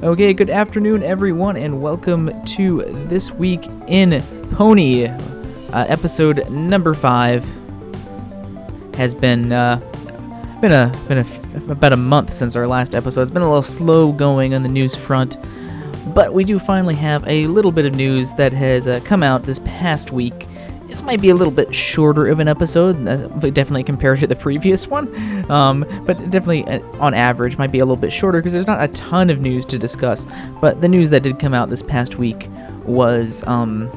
Okay, good afternoon, everyone, and welcome to This Week in Pony. Episode number 5 has been about a month since our last episode. It's been a little slow going on the news front, but we do finally have a little bit of news that has come out this past week. This might be a little bit shorter of an episode, definitely compared to the previous one, but definitely on average might be a little bit shorter because there's not a ton of news to discuss. But the news that did come out this past week was a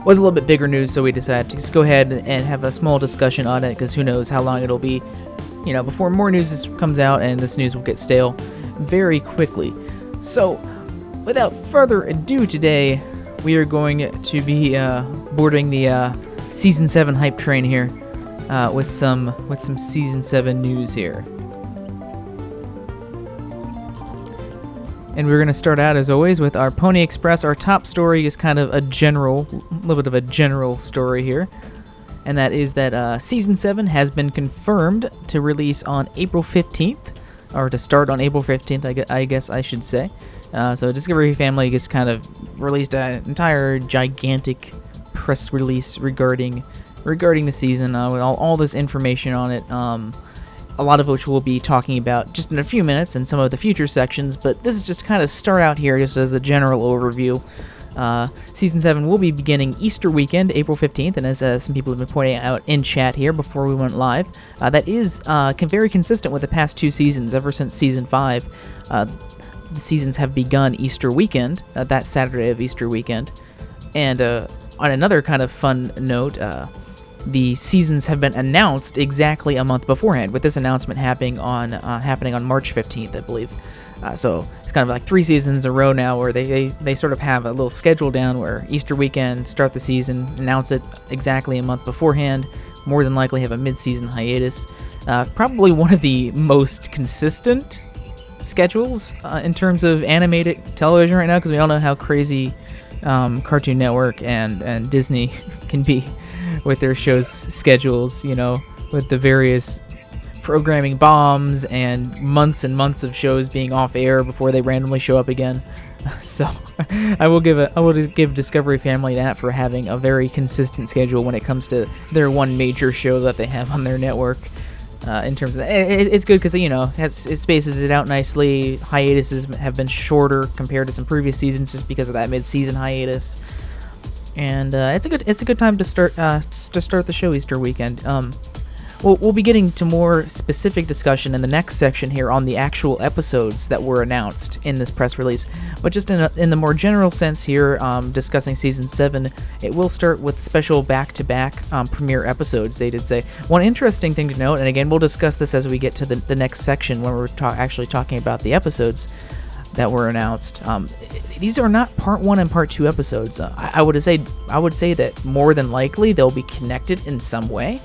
little bit bigger news, so we decided to just go ahead and have a small discussion on it because who knows how long it'll be, before more news comes out, and this news will get stale very quickly. So, without further ado, today we are going to be boarding the Season 7 hype train here with some Season 7 news here. And we're going to start out, as always, with our Pony Express. Our top story is kind of a little bit of a general story here. And that is that Season 7 has been confirmed to release on April 15th. Or to start on April 15th, I guess I should say. So Discovery Family just kind of released an entire gigantic press release regarding the season with all this information on it. A lot of which we'll be talking about just in a few minutes in some of the future sections, but this is just kind of start out here just as a general overview. Season 7 will be beginning Easter weekend, April 15th, and as some people have been pointing out in chat here before we went live, that is very consistent with the past two seasons. Ever since Season 5, the seasons have begun Easter weekend, that Saturday of Easter weekend. And on another kind of fun note, the seasons have been announced exactly a month beforehand, with this announcement happening on March 15th, I believe. So it's kind of like 3 seasons in a row now where they sort of have a little schedule down where Easter weekend, start the season, announce it exactly a month beforehand, more than likely have a mid-season hiatus. Probably one of the most consistent schedules in terms of animated television right now, because we all know how crazy Cartoon Network and Disney can be with their shows' schedules, with the various programming bombs and months of shows being off air before they randomly show up again. So I will give Discovery Family that for having a very consistent schedule when it comes to their one major show that they have on their network. In terms of that, it's good because it spaces it out nicely. Hiatuses have been shorter compared to some previous seasons just because of that mid-season hiatus, and it's a good time to start the show Easter weekend. We'll be getting to more specific discussion in the next section here on the actual episodes that were announced in this press release. But just in the more general sense here, discussing Season 7, it will start with special back-to-back premiere episodes, they did say. One interesting thing to note, and again, we'll discuss this as we get to the next section when we're actually talking about the episodes that were announced. These are not Part 1 and Part 2 episodes. I would say that more than likely they'll be connected in some way.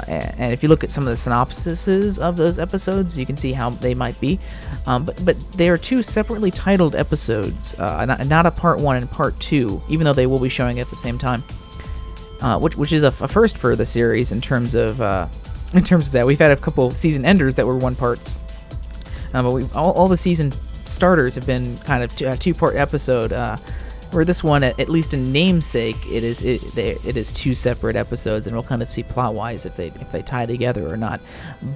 And if you look at some of the synopsises of those episodes, you can see how they might be. But they are 2 separately titled episodes, not a Part 1 and Part 2, even though they will be showing at the same time. Which is a first for the series in terms of that. We've had a couple season enders that were 1-parts, but all the season starters have been kind of a 2-part episode. Where this one, at least in namesake, it is 2 separate episodes, and we'll kind of see plot-wise if they tie together or not.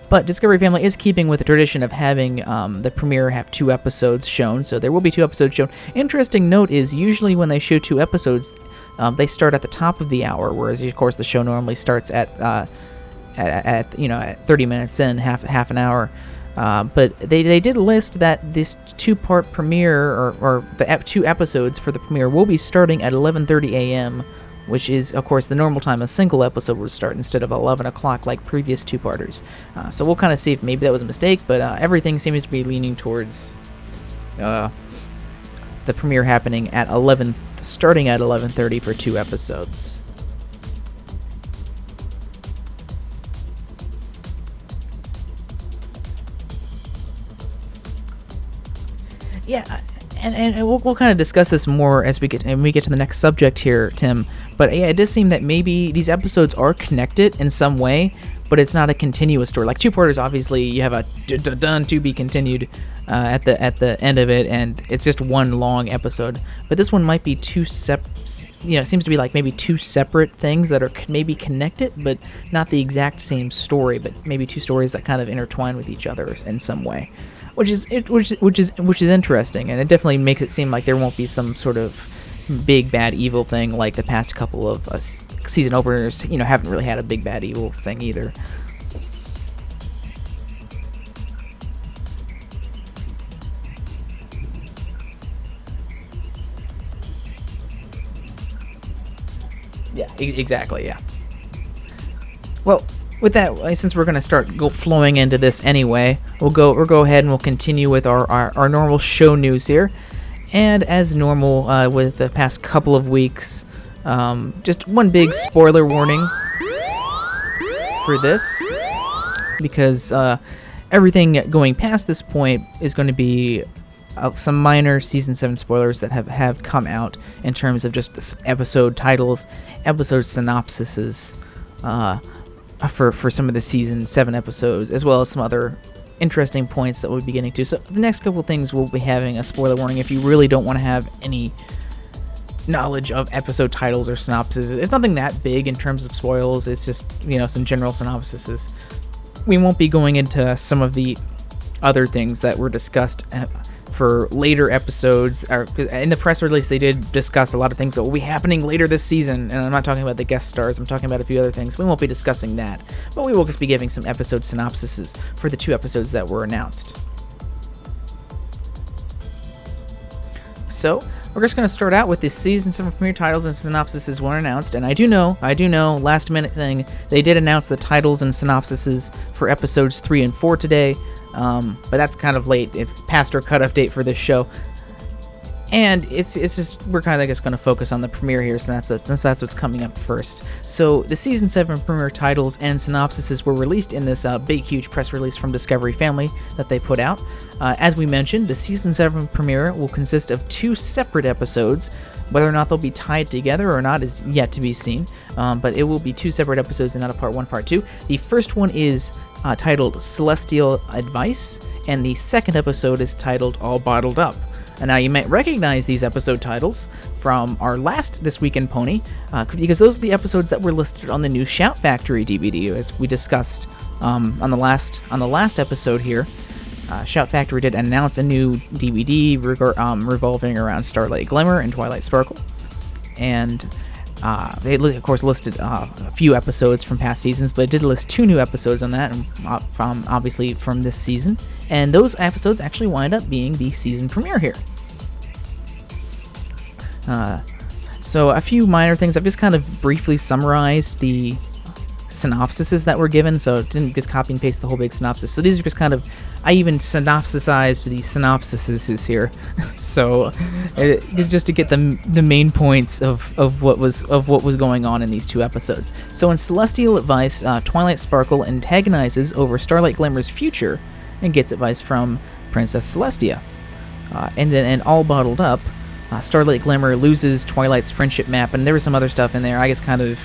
But Discovery Family is keeping with the tradition of having the premiere have 2 episodes shown, so there will be 2 episodes shown. Interesting note is usually when they show 2 episodes, they start at the top of the hour, whereas of course the show normally starts at 30 minutes in, half an hour. But they did list that this 2-part premiere, or the 2 episodes for the premiere, will be starting at 11:30 a.m., which is, of course, the normal time a single episode would start instead of 11 o'clock like previous 2-parters. So we'll kind of see if maybe that was a mistake, but everything seems to be leaning towards the premiere happening at starting at 11:30 for 2 episodes. Yeah, and we'll kind of discuss this more as we get to the next subject here, Tim. But yeah, it does seem that maybe these episodes are connected in some way, but it's not a continuous story. Like two-parters, obviously, you have a done to be continued at the end of it, and it's just one long episode. But this one might be two it seems to be like maybe two separate things that are maybe connected, but not the exact same story, but maybe two stories that kind of intertwine with each other in some way, which is interesting, and it definitely makes it seem like there won't be some sort of big bad evil thing like the past couple of season openers. Haven't really had a big bad evil thing either. Yeah, exactly. Yeah. Well, with that, since we're going to start flowing into this anyway, we'll go ahead and we'll continue with our normal show news here. And as normal, with the past couple of weeks, just one big spoiler warning for this, because everything going past this point is going to be some minor Season 7 spoilers that have come out in terms of just episode titles, episode synopsises for some of the Season 7 episodes, as well as some other interesting points that we'll be getting to. So the next couple of things we'll be having a spoiler warning if you really don't want to have any knowledge of episode titles or synopses. It's nothing that big in terms of spoils. It's just, some general synopsises. We won't be going into some of the other things that were discussed for later episodes. In the press release, they did discuss a lot of things that will be happening later this season, and I'm not talking about the guest stars, I'm talking about a few other things. We won't be discussing that, but we will just be giving some episode synopsises for the 2 episodes that were announced. So, we're just going to start out with the Season 7 premiere titles and synopsises weren't announced, and I do know, last minute thing, they did announce the titles and synopsises for episodes 3 and 4 today, but that's kind of late. It's past our cutoff date for this show, and it's just, we're kind of just going to focus on the premiere here, since that's what's coming up first. So the Season 7 premiere titles and synopsises were released in this big, huge press release from Discovery Family that they put out. As we mentioned, the Season 7 premiere will consist of 2 separate episodes. Whether or not they'll be tied together or not is yet to be seen, but it will be 2 separate episodes and not a part 1, part 2. The first one is titled Celestial Advice, and the second episode is titled All Bottled Up. And now you might recognize these episode titles from our last This Week in Pony, because those are the episodes that were listed on the new Shout Factory DVD, as we discussed on the last episode here. Shout Factory did announce a new DVD revolving around Starlight Glimmer and Twilight Sparkle, and they of course listed a few episodes from past seasons, but it did list 2 new episodes on that, obviously from this season, and those episodes actually wind up being the season premiere here. So a few minor things. I've just kind of briefly summarized the synopsises that were given, so it didn't just copy and paste the whole big synopsis. So these are just kind of, I even synopsisized the synopsises here, so it's just to get the main points of what was going on in these 2 episodes. So in Celestial Advice, Twilight Sparkle antagonizes over Starlight Glimmer's future and gets advice from Princess Celestia. And then in All Bottled Up, Starlight Glimmer loses Twilight's friendship map, and there was some other stuff in there. I just kind of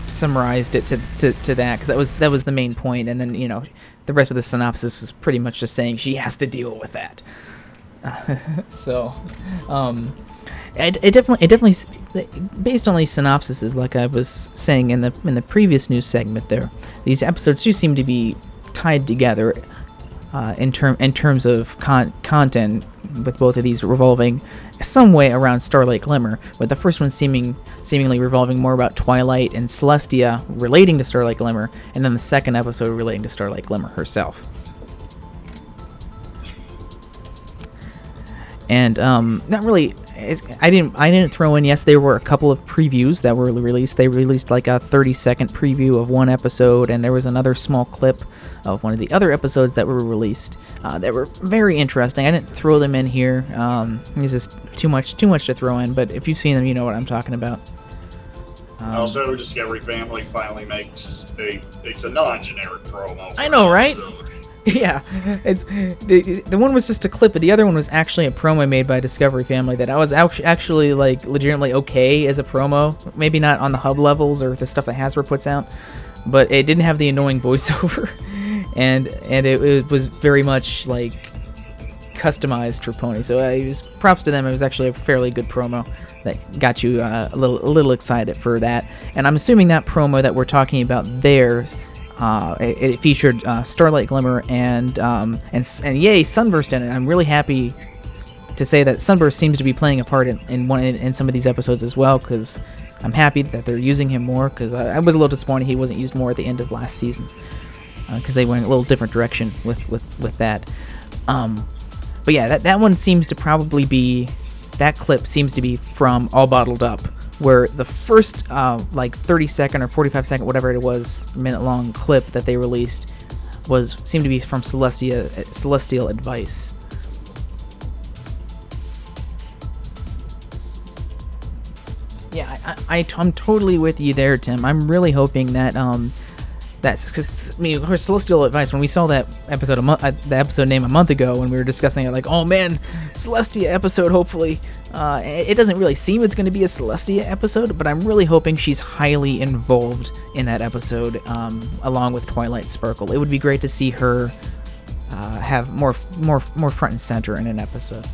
summarized it to that, because that was the main point, and then the rest of the synopsis was pretty much just saying she has to deal with that. It definitely based on these synopsises, like I was saying in the previous news segment there, these episodes do seem to be tied together in terms of content, with both of these revolving some way around Starlight Glimmer, with the first one seemingly revolving more about Twilight and Celestia relating to Starlight Glimmer, and then the second episode relating to Starlight Glimmer herself. And not really, I didn't throw in. Yes, there were a couple of previews that were released. They released like a 30-second preview of one episode, and there was another small clip of one of the other episodes that were released that were very interesting. I didn't throw them in here. It's just too much to throw in. But if you've seen them, you know what I'm talking about. Also, Discovery Family finally makes a non-generic promo. I know, right? Yeah, it's the one was just a clip, but the other one was actually a promo made by Discovery Family that I was actually like legitimately okay as a promo. Maybe not on the hub levels or the stuff that Hasbro puts out, but it didn't have the annoying voiceover, and it was very much like customized for Pony. So it was props to them. It was actually a fairly good promo that got you a little excited for that. And I'm assuming that promo that we're talking about there, it featured Starlight Glimmer and yay, Sunburst in it. I'm really happy to say that Sunburst seems to be playing a part in some of these episodes as well, because I'm happy that they're using him more, because I was a little disappointed he wasn't used more at the end of last season, because they went a little different direction with that. But yeah, that one seems to probably be, that clip seems to be from All Bottled Up, where the first like 30-second or 45-second, whatever it was, minute-long clip that they released seemed to be from Celestial Advice. Yeah, I'm totally with you there, Tim. I'm really hoping that that's because her Celestial Advice. When we saw that episode, the episode name a month ago, when we were discussing it, like, oh man, Celestia episode. Hopefully, it doesn't really seem it's going to be a Celestia episode, but I'm really hoping she's highly involved in that episode, along with Twilight Sparkle. It would be great to see her have more front and center in an episode.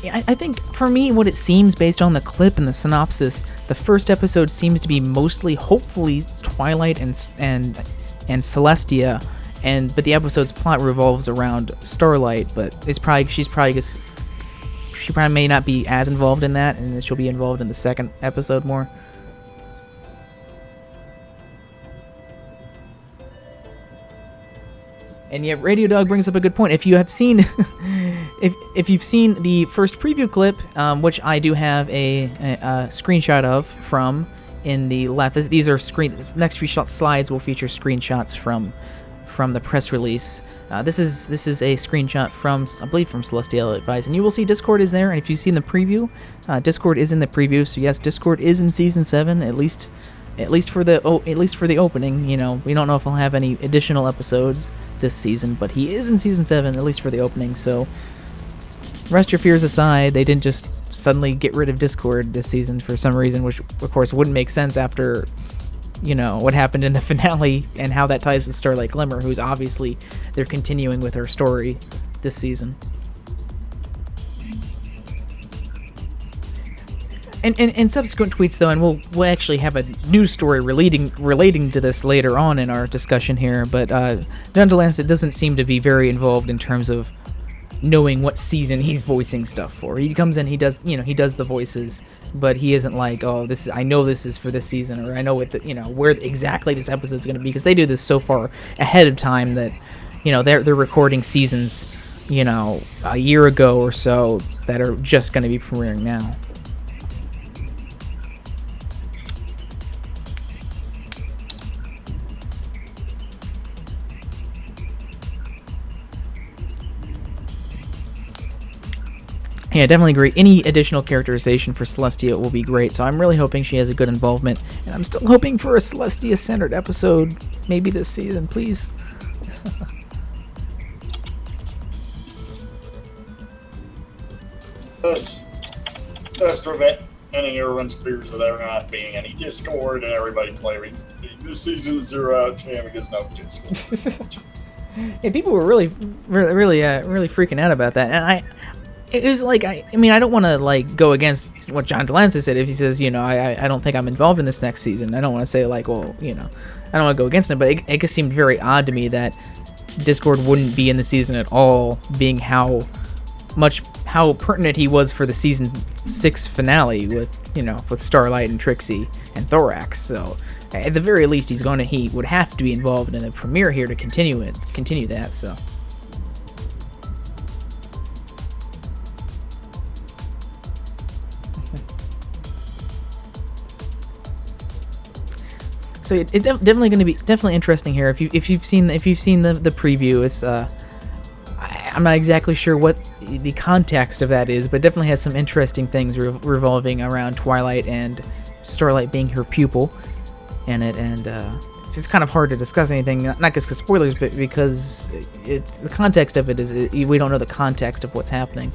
I think, for me, what it seems, based on the clip and the synopsis, the first episode seems to be mostly, hopefully, Twilight and Celestia, but the episode's plot revolves around Starlight. But she probably may not be as involved in that, and she'll be involved in the second episode more. And yeah, Radio Dog brings up a good point. If you have seen, if you've seen the first preview clip, which I do have a screenshot of from in the left. These are next few slides will feature screenshots from the press release. This is a screenshot from, I believe, from Celestial Advice, and you will see Discord is there. And if you've seen the preview, Discord is in the preview. So yes, Discord is in season 7 at least for the opening. You know, we don't know if I'll have any additional episodes this season, but he is in season 7 at least for the opening. So rest your fears aside, they didn't just suddenly get rid of Discord this season for some reason, which of course wouldn't make sense after, you know, what happened in the finale and how that ties with Starlight Glimmer, who's obviously they're continuing with her story this season. And subsequent tweets, though, and we'll actually have a news story relating to this later on in our discussion here, but John DeLancet doesn't seem to be very involved in terms of knowing what season he's voicing stuff for. He comes in, he does the voices, but he isn't like, oh, I know this is for this season, or I know where exactly this episode's going to be, because they do this so far ahead of time that, they're recording seasons, a year ago or so that are just going to be premiering now. Yeah, definitely agree. Any additional characterization for Celestia will be great, so I'm really hoping she has a good involvement, and I'm still hoping for a Celestia-centered episode, maybe this season, please. Thus preventing everyone's fears of there not being any Discord and everybody claiming this season is 0 out of 10 because no Discord. Yeah, people were really freaking out about that, and it was like, I don't want to go against what John DeLancet said. If he says, I don't think I'm involved in this next season, I don't want to say I don't want to go against him, but it just seemed very odd to me that Discord wouldn't be in the season at all, being how pertinent he was for the season 6 finale with Starlight and Trixie and Thorax. So at the very least, he would have to be involved in the premiere here to continue that. So. So it's definitely going to be interesting here. If you've seen the preview, it's I'm not exactly sure what the context of that is, but it definitely has some interesting things revolving around Twilight and Starlight being her pupil in it, and it's kind of hard to discuss anything, not just because spoilers, but because the context of it is we don't know the context of what's happening.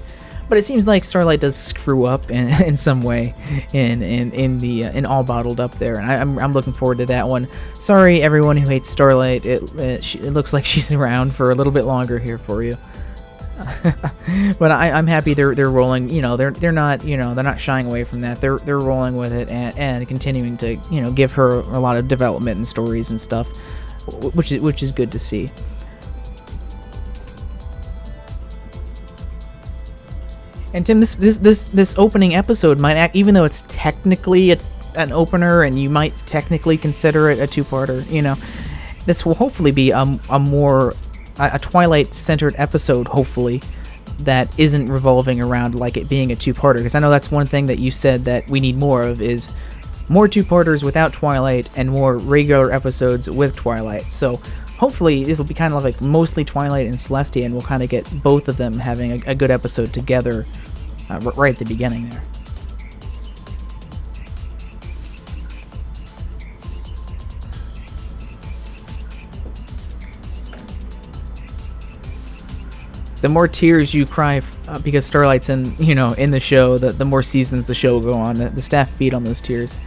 But it seems like Starlight does screw up in some way in All Bottled Up there, and I'm looking forward to that one. Sorry, everyone who hates Starlight. It looks like she's around for a little bit longer here for you. But I'm happy they're rolling. They're not shying away from that. They're rolling with it and continuing to give her a lot of development and stories and stuff, which is good to see. And Tim, this opening episode might act, even though it's technically an opener, and you might technically consider it a two-parter. This will hopefully be a Twilight-centered episode, hopefully, that isn't revolving around like it being a two-parter. Because I know that's one thing that you said that we need more of, is more two-parters without Twilight and more regular episodes with Twilight. So hopefully it'll be kind of like mostly Twilight and Celestia, and we'll kind of get both of them having a good episode together right at the beginning there. The more tears you cry because Starlight's in the show, the more seasons the show will go on. The staff feed on those tears.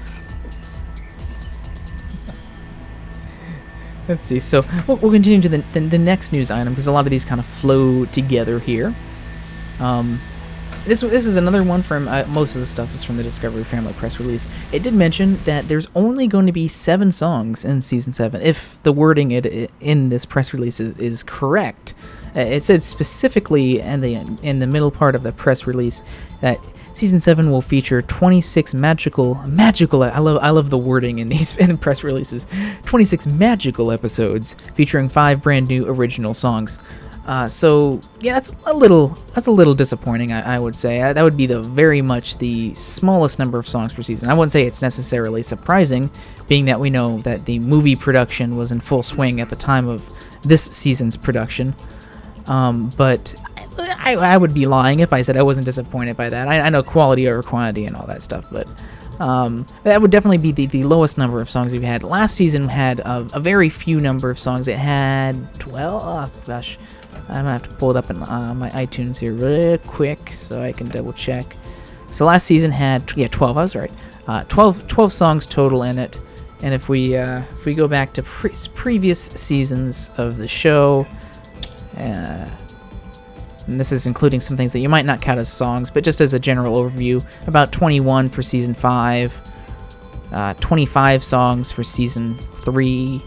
Let's see. So we'll continue to the next news item, because a lot of these kind of flow together here. This is another one from most of the stuff is from the Discovery Family press release. It did mention that there's only going to be 7 songs in season 7, if the wording in this press release is correct. It said specifically in the middle part of the press release that season 7 will feature 26 magical. I love the wording in these press releases. 26 magical episodes featuring 5 brand new original songs. So yeah, that's a little disappointing. I would say that would be very much the smallest number of songs per season. I wouldn't say it's necessarily surprising, being that we know that the movie production was in full swing at the time of this season's production. But I would be lying if I said I wasn't disappointed by that. I know quality over quantity and all that stuff, but that would definitely be the lowest number of songs we've had. Last season had a very few number of songs. It had 12. Oh gosh, I'm gonna have to pull it up in my iTunes here real quick so I can double check. So last season had 12. I was right. 12 songs total in it. And if we go back to previous seasons of the show. And this is including some things that you might not count as songs, but just as a general overview, about 21 for season 5, 25 songs for season 4,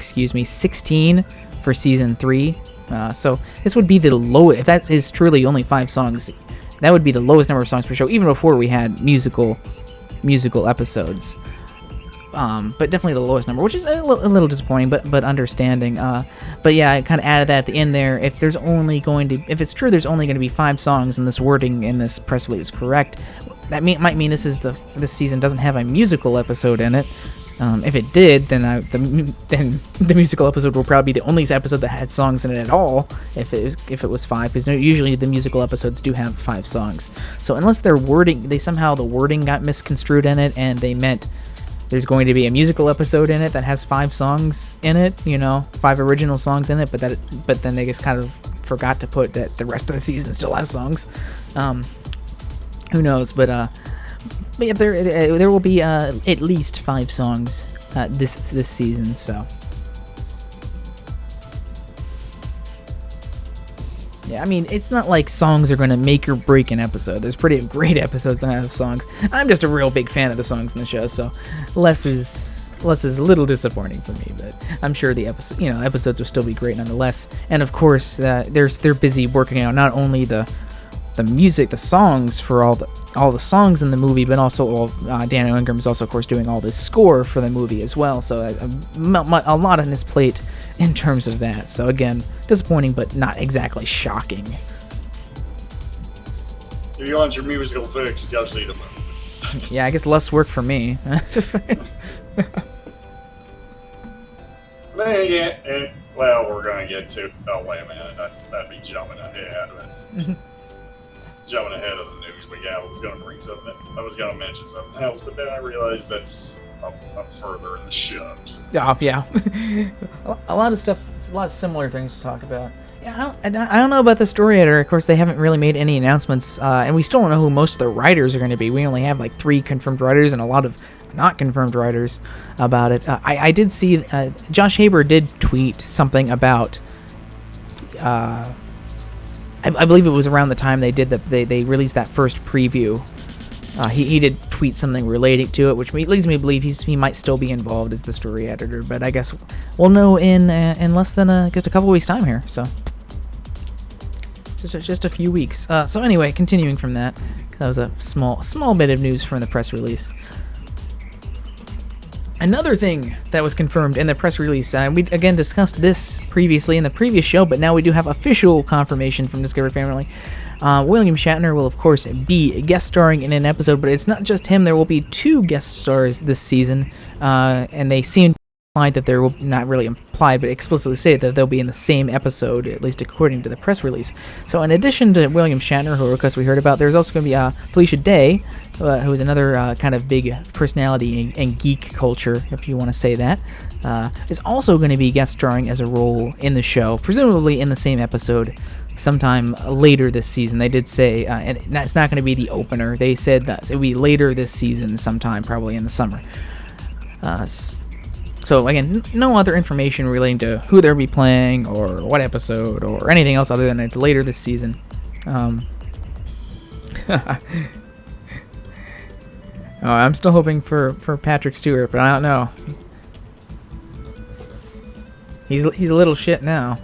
16 for season 3. So this would be the lowest. If that is truly only 5 songs, that would be the lowest number of songs per show, even before we had musical episodes. But definitely the lowest number, which is a little disappointing, but understanding. But yeah, I kind of added that at the end there. If it's true, there's only going to be 5 songs, and this wording in this press release is correct, that might mean this season doesn't have a musical episode in it. If it did, then the musical episode will probably be the only episode that had songs in it at all. If it was 5, because usually the musical episodes do have 5 songs. So unless the wording got misconstrued in it, and they meant there's going to be a musical episode in it that has 5 songs in it, 5 original songs in it, but then they just kind of forgot to put that the rest of the season still has songs. Who knows? But yeah, there will be at least 5 songs this season. So yeah, I mean, it's not like songs are going to make or break an episode. There's pretty great episodes that have songs. I'm just a real big fan of the songs in the show, so less is a little disappointing for me. But I'm sure the episodes will still be great nonetheless. And of course, they're busy working out not only the music, the songs for all the songs in the movie, but also Daniel Ingram is also, of course, doing all the score for the movie as well. So a lot on his plate in terms of that. So again, disappointing, but not exactly shocking. If you want your musical fix, you gotta see the movie. Yeah, I guess less work for me. Well, we're gonna get to. Oh, wait a minute. That'd be jumping ahead. But jumping ahead of the news we got. I was gonna mention something else, but then I realized that's up further in the show. So. Yeah. A lot of stuff, a lot of similar things to talk about. I don't know about the story editor. Of course, they haven't really made any announcements, and we still don't know who most of the writers are going to be. We only have like 3 confirmed writers and a lot of not confirmed writers about it. I did see Josh Haber did tweet something about. I believe it was around the time they released that first preview. He did tweet something relating to it, which leads me to believe he might still be involved as the story editor. But I guess we'll know in less than just a couple weeks' time here. So. Just a few weeks. So anyway, continuing from that, that was a small bit of news from the press release. Another thing that was confirmed in the press release, we again discussed this previously in the previous show, but now we do have official confirmation from Discovery Family. William Shatner will, of course, be guest starring in an episode, but it's not just him. There will be 2 guest stars this season, and they seem implied that there will not really implied, but explicitly stated that they'll be in the same episode, at least according to the press release. So in addition to William Shatner, who of course we heard about, there's also going to be Felicia Day, who is another kind of big personality in geek culture, if you want to say that, is also going to be guest starring as a role in the show, presumably in the same episode sometime later this season. They did say, and it's not going to be the opener, they said that it will be later this season sometime, probably in the summer. So again, no other information relating to who they'll be playing or what episode or anything else other than it's later this season. I'm still hoping for Patrick Stewart, but I don't know. He's a little shit now.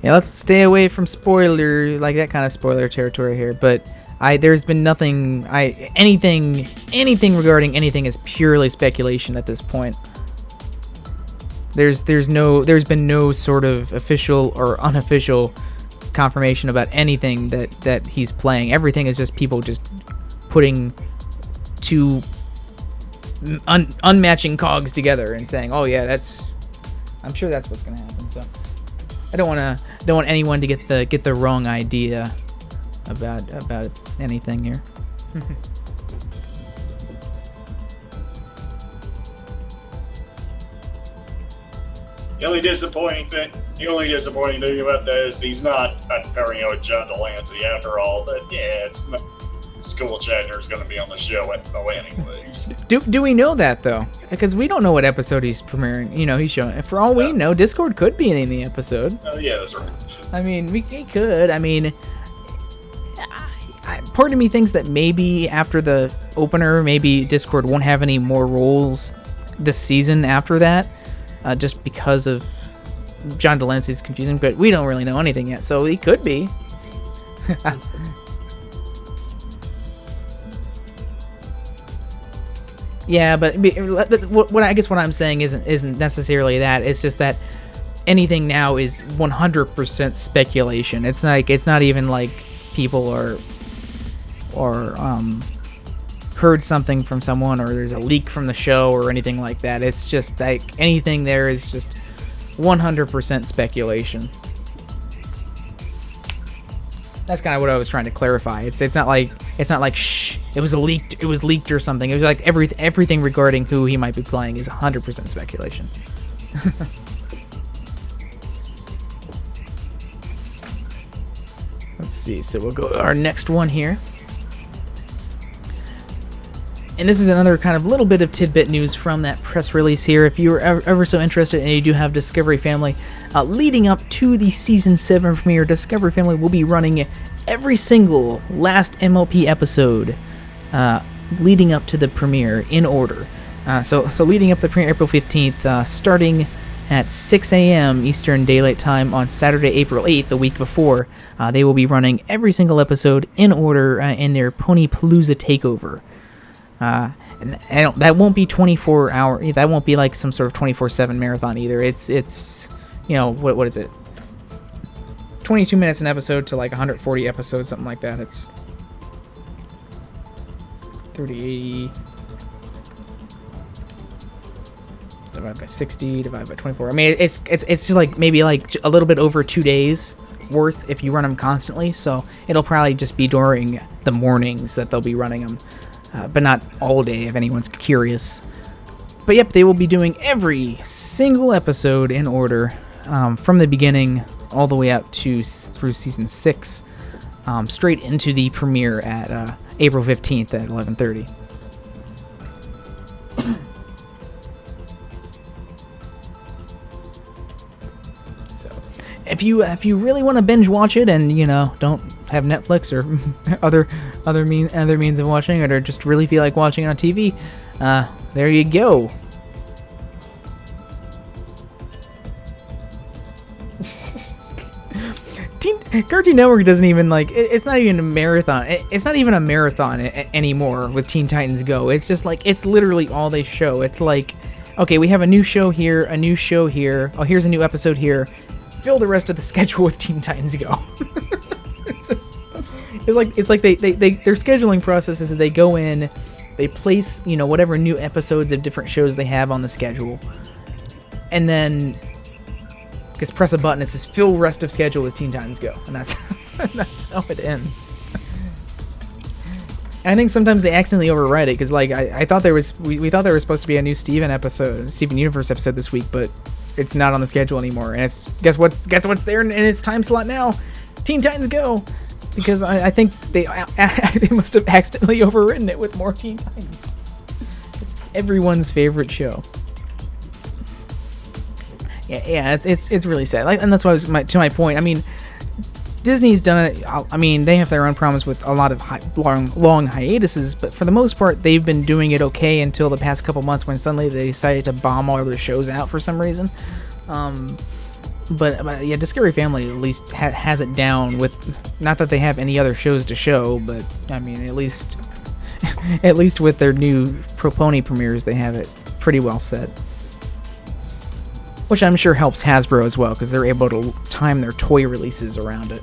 Yeah, let's stay away from spoiler, like that kind of spoiler territory here. But there's been nothing, anything regarding anything is purely speculation at this point. There's been no sort of official or unofficial confirmation about anything that he's playing. Everything is just people just putting 2 unmatching cogs together and saying, "Oh yeah, I'm sure that's what's gonna happen." So. I don't want anyone to get the wrong idea about anything here. The only disappointing thing about that is he's not pairing up with John Delancey after all. But yeah, it's School Shatner's going to be on the show anyways. Do we know that though? Because we don't know what episode he's premiering. He's showing. For all we know, Discord could be in the episode. Oh yeah, that's right. I mean, he could. I mean, part of me thinks that maybe after the opener, maybe Discord won't have any more roles this season after that, just because of John Delancey's confusing. But we don't really know anything yet, so he could be. Yeah, but what I'm saying isn't necessarily that. It's just that anything now is 100% speculation. It's not even like people or heard something from someone or there's a leak from the show or anything like that. It's just like anything there is just 100% speculation. That's kind of what I was trying to clarify. It's not like shh, it was leaked or something. It was like everything regarding who he might be playing is 100% speculation. Let's see. So we'll go to our next one here. And this is another kind of little bit of tidbit news from that press release here. If you're ever so interested and you do have Discovery Family, leading up to the Season 7 premiere, Discovery Family will be running every single last MLP episode leading up to the premiere in order. So leading up to the premiere April 15th, starting at 6 a.m. Eastern Daylight Time on Saturday, April 8th, the week before, they will be running every single episode in order in their Pony Palooza takeover. And that won't be 24 hour. That won't be like some sort of 24/7 marathon either. It's what is it? 22 minutes an episode to like 140 episodes, something like that. It's 30, 80 divided by 60 divided by 24. I mean, it's just like maybe like a little bit over 2 days worth if you run them constantly. So it'll probably just be during the mornings that they'll be running them, but not all day if anyone's curious. But yep, they will be doing every single episode in order, from the beginning all the way up through season 6, straight into the premiere at April 15th at 11:30. So, if you really want to binge watch it and don't have Netflix or other means of watching it, or just really feel like watching it on TV, there you go. Cartoon Network doesn't even it's not even a marathon. It's not even a marathon anymore with Teen Titans Go. It's just it's literally all they show. It's like, okay, we have a new show here, a new show here. Oh, here's a new episode here. Fill the rest of the schedule with Teen Titans Go. It's like their scheduling process is that they go in, they place whatever new episodes of different shows they have on the schedule, and then just press a button. It says fill rest of schedule with Teen Titans Go, and that's how it ends. I think sometimes they accidentally overwrite it because I thought we thought there was supposed to be a new Steven Universe episode this week, but it's not on the schedule anymore. And it's guess what's there in its time slot now? Teen Titans Go, because I think they must have accidentally overwritten it with more Teen Titans. It's everyone's favorite show. Yeah, it's really sad. And that's why I was to my point. I mean, Disney's done it. I mean, they have their own problems with a lot of long hiatuses, but for the most part, they've been doing it okay until the past couple months when suddenly they decided to bomb all their shows out for some reason. But yeah, Discovery Family at least has it down with, not that they have any other shows to show, but I mean, at least with their new Pro Pony premieres, they have it pretty well set. Which I'm sure helps Hasbro as well, because they're able to time their toy releases around it.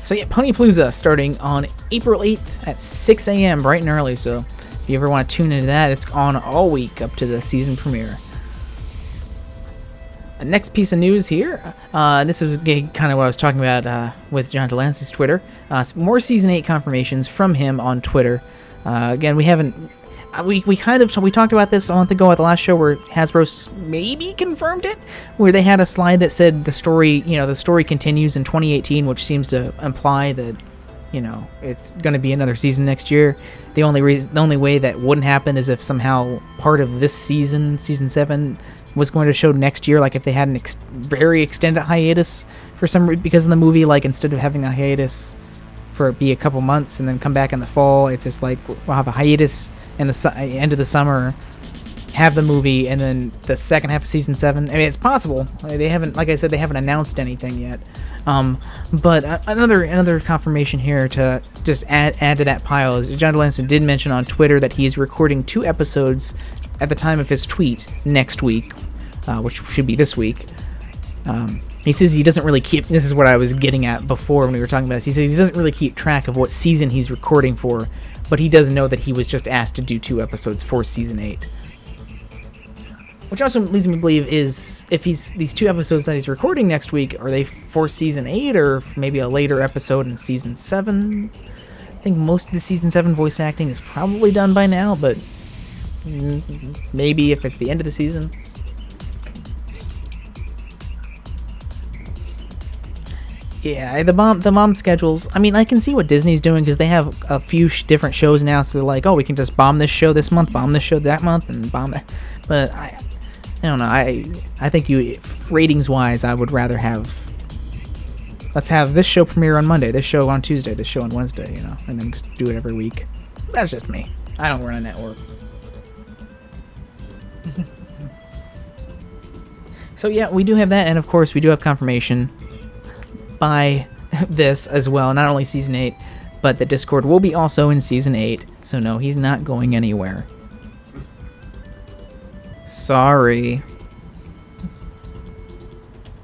So yeah, Ponypalooza starting on April 8th at 6 a.m. bright and early, so if you ever want to tune into that, it's on all week up to the season premiere. Next piece of news here, this was kind of what I was talking about with John Delancey's Twitter. More Season 8 confirmations from him on Twitter. Again, we haven't... We talked about this a month ago at the last show where Hasbro maybe confirmed it, where they had a slide that said the story continues in 2018, which seems to imply that, it's going to be another season next year. The only way that wouldn't happen is if somehow part of this season 7, was going to show next year, like if they had an very extended hiatus for some reason because of the movie, like instead of having a hiatus for it be a couple months and then come back in the fall, it's just like we'll have a hiatus in the end of the summer, have the movie, and then the second half of season 7. I mean, it's possible. They haven't, like I said, they haven't announced anything yet. But another confirmation here to just add to that pile is John Delancey did mention on Twitter that he is recording 2 episodes at the time of his tweet next week, which should be this week. He says he doesn't really keep... This is what I was getting at before when we were talking about this. He says he doesn't really keep track of what season he's recording for, but he does know that he was just asked to do 2 episodes for Season 8. Which also leads me to believe is, if these 2 episodes that he's recording next week, are they for Season 8 or maybe a later episode in Season 7? I think most of the Season 7 voice acting is probably done by now, but maybe if it's the end of the season. Yeah, the bomb schedules. I mean, I can see what Disney's doing because they have a few different shows now, so they're like, oh, we can just bomb this show this month, bomb this show that month, and bomb that. But I don't know. I think ratings-wise, I would rather have. Let's have this show premiere on Monday, this show on Tuesday, this show on Wednesday, and then just do it every week. That's just me. I don't run a network. So yeah, we do have that, and of course, we do have confirmation by this as well, not only Season 8, but the Discord will be also in Season 8, so no, he's not going anywhere. Sorry.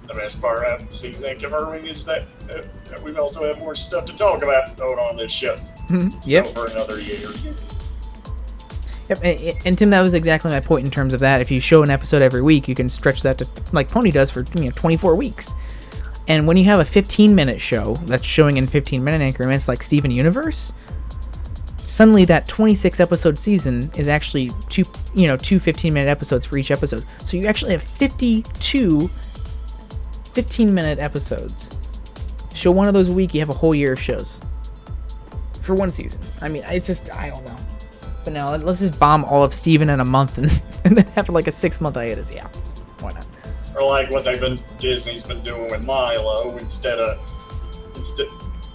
The best part of Season 8 confirming is that we also have more stuff to talk about going on this show. Yep. Over another year. Yep, and Tim, that was exactly my point in terms of that. If you show an episode every week, you can stretch that to, like Pony does, for 24 weeks. And when you have a 15-minute show that's showing in 15-minute increments like Steven Universe, suddenly that 26-episode season is actually two 15-minute episodes for each episode. So you actually have 52 15-minute episodes. Show one of those a week, you have a whole year of shows for one season. I mean, it's just, I don't know. But now let's just bomb all of Steven in a month and then have like a 6-month hiatus. Yeah, why not? Or like what Disney's been doing with Milo, instead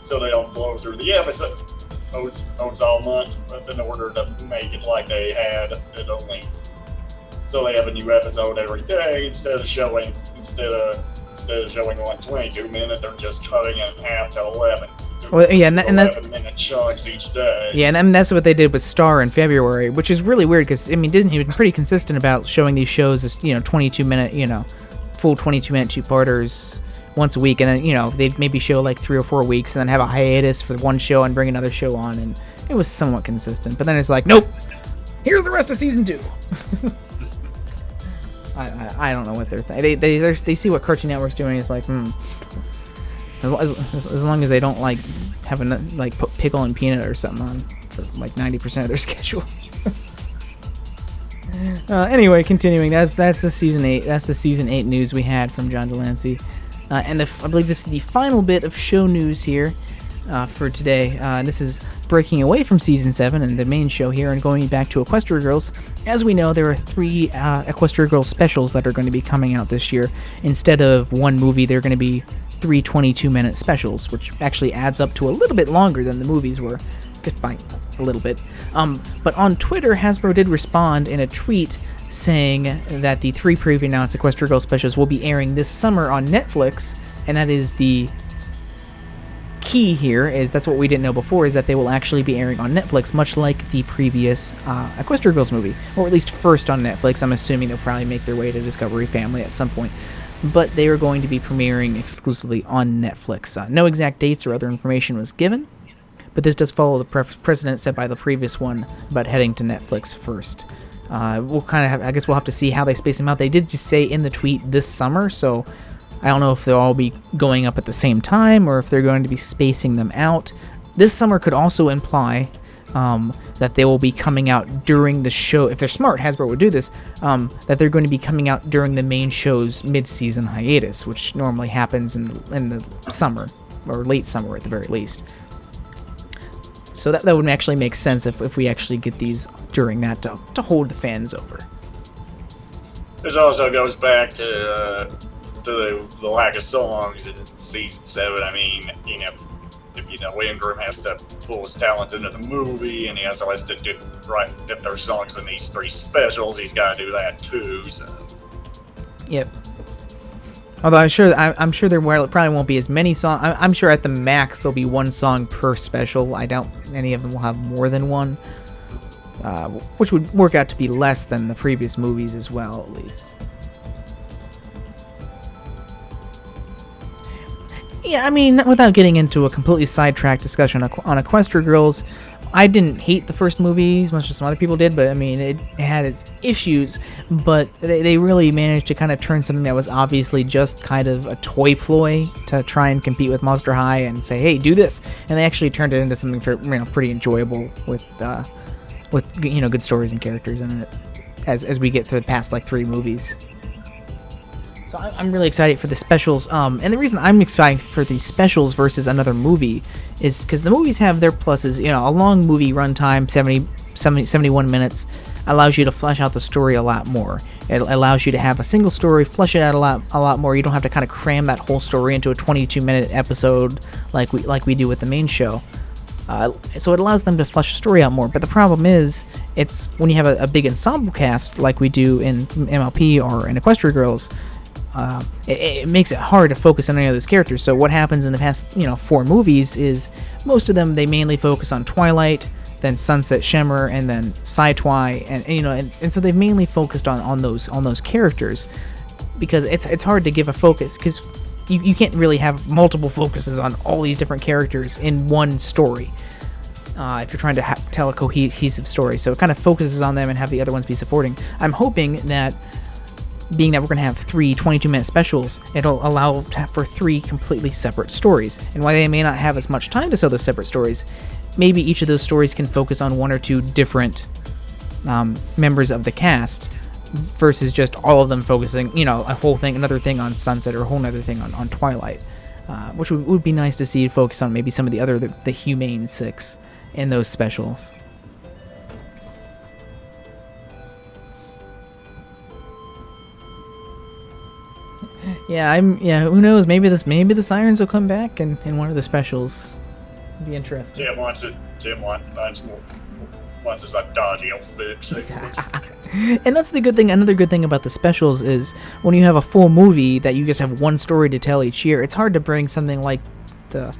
so they don't blow through the episodes all month, but in order to make it like they had it only, so they have a new episode every day instead of showing one 22-minute, they're just cutting it in half to 11. Well, yeah, and 11-minute chunks each day. Yeah, and that's what they did with Star in February, which is really weird because, I mean, Disney has been pretty consistent about showing these shows as, 22-minute, full 22-minute two-parters once a week, and then, they'd maybe show like 3 or 4 weeks and then have a hiatus for one show and bring another show on, and it was somewhat consistent. But then it's like, nope, here's the rest of season 2. I don't know what they're thinking. They see what Cartoon Network's doing. It's like, as long as they don't like have put pickle and peanut or something on for like 90% of their schedule. Anyway, continuing. That's the season 8. That's the season 8 news we had from John Delancey, and I believe this is the final bit of show news here for today. This is breaking away from season 7 and the main show here and going back to Equestria Girls. As we know, there are 3 Equestria Girls specials that are going to be coming out this year. Instead of one movie, they're going to be 3 22-minute specials, which actually adds up to a little bit longer than the movies were, just by a little bit. But on Twitter, Hasbro did respond in a tweet saying that the 3 previously announced Equestria Girls specials will be airing this summer on Netflix, and that is the key here. Is that's what we didn't know before, is that they will actually be airing on Netflix, much like the previous Equestria Girls movie, or at least first on Netflix. I'm assuming they'll probably make their way to Discovery Family at some point, but they are going to be premiering exclusively on Netflix. No exact dates or other information was given, but this does follow the precedent set by the previous one about heading to Netflix first. We'll kind of have, I guess we'll have to see how they space them out. They did just say in the tweet this summer, so I don't know if they'll all be going up at the same time or if they're going to be spacing them out. This summer could also imply that they will be coming out during the show. If they're smart, Hasbro would do this, that they're going to be coming out during the main show's mid-season hiatus, which normally happens in the summer, or late summer at the very least. So that would actually make sense if we actually get these during that to hold the fans over. This also goes back to the lack of songs in season 7. I mean, if Ingram has to pull his talents into the movie, and he also has to do right if there's songs in these 3 specials, he's got to do that too. So. Yep. Although I'm sure there probably won't be as many songs. I'm sure at the max there'll be 1 song per special. I doubt any of them will have more than 1, which would work out to be less than the previous movies as well, at least. Yeah, I mean, without getting into a completely sidetracked discussion on Equestria Girls, I didn't hate the first movie as much as some other people did, but I mean, it had its issues, but they really managed to kind of turn something that was obviously just kind of a toy ploy to try and compete with Monster High and say, hey, do this, and they actually turned it into something pretty enjoyable with good stories and characters in it as we get through the past like 3 movies. So I'm really excited for the specials, and the reason I'm excited for these specials versus another movie is because the movies have their pluses. A long movie runtime, 71 minutes, allows you to flesh out the story a lot more. It allows you to have a single story, flesh it out a lot more. You don't have to kind of cram that whole story into a 22-minute episode like we do with the main show. So it allows them to flesh the story out more. But the problem is, it's when you have a big ensemble cast like we do in MLP or in Equestria Girls. It makes it hard to focus on any of those characters. So what happens in the past, 4 movies is most of them, they mainly focus on Twilight, then Sunset Shimmer, and then Sci-Twi, and so they've mainly focused on those characters because it's hard to give a focus because you can't really have multiple focuses on all these different characters in one story. if you're trying to tell a cohesive story. So it kind of focuses on them and have the other ones be supporting. I'm hoping that, being that we're going to have 3 22-minute specials, it'll allow for 3 completely separate stories. And while they may not have as much time to tell those separate stories, maybe each of those stories can focus on 1 or 2 different members of the cast, versus just all of them focusing, a whole thing, another thing on Sunset, or a whole other thing on Twilight, which would be nice to see focus on maybe some of the Humane 6 in those specials. Yeah, who knows? Maybe the Sirens will come back in one of the specials. It'd be interesting. Tim wants his Adagio fix. And that's the good thing. Another good thing about the specials is when you have a full movie that you just have one story to tell each year, it's hard to bring something like the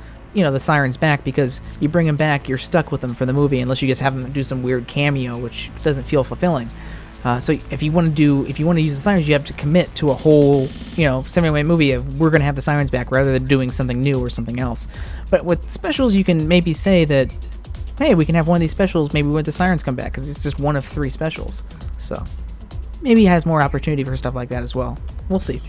Sirens back, because you bring them back, you're stuck with them for the movie unless you just have them do some weird cameo, which doesn't feel fulfilling. So if you want to use the Sirens, you have to commit to a whole 7-minute movie of, we're going to have the Sirens back, rather than doing something new or something else. But with specials, you can maybe say that, hey, we can have one of these specials maybe when the Sirens come back, because it's just one of 3 specials. So maybe it has more opportunity for stuff like that as well. We'll see.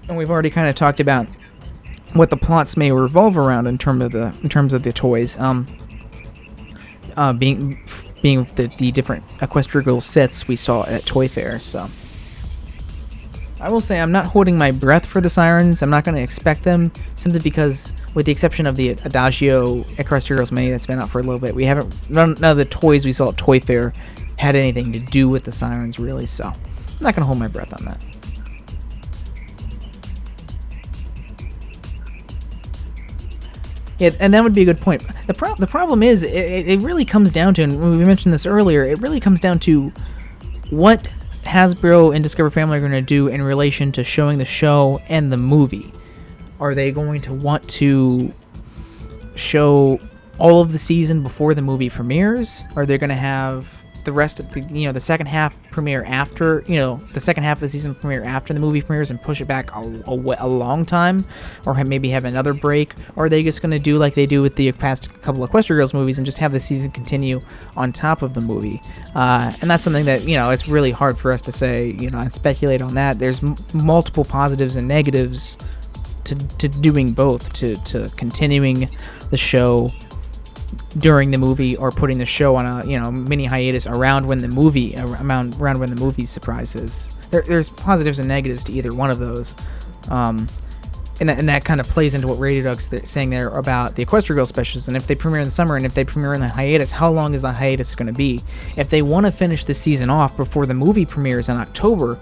And we've already kind of talked about what the plots may revolve around in terms of the toys, being the different Equestria Girls sets we saw at Toy Fair. So I will say I'm not holding my breath for the Sirens. I'm not going to expect them, simply because, with the exception of the Adagio Equestria Girls Mini that's been out for a little bit, none of the toys we saw at Toy Fair had anything to do with the Sirens, really. So I'm not going to hold my breath on that. Yeah, and that would be a good point. The problem is, it really comes down to, and we mentioned this earlier, it really comes down to what Hasbro and Discover Family are going to do in relation to showing the show and the movie. Are they going to want to show all of the season before the movie premieres? Are they going to have the rest of the second half premiere after, the second half of the season premiere after the movie premieres, and push it back a long time, or maybe have another break? Or are they just going to do like they do with the past couple of Equestria Girls movies, and just have the season continue on top of the movie? And that's something that, it's really hard for us to say, and speculate on that. There's multiple positives and negatives to doing both, to continuing the show during the movie, or putting the show on a mini hiatus around when the movie surprises. There's positives and negatives to either one of those, and that kind of plays into what Radio Dog's saying there about the Equestria Girls specials. And if they premiere in the summer, and if they premiere in the hiatus, how long is the hiatus going to be? If they want to finish the season off before the movie premieres in October,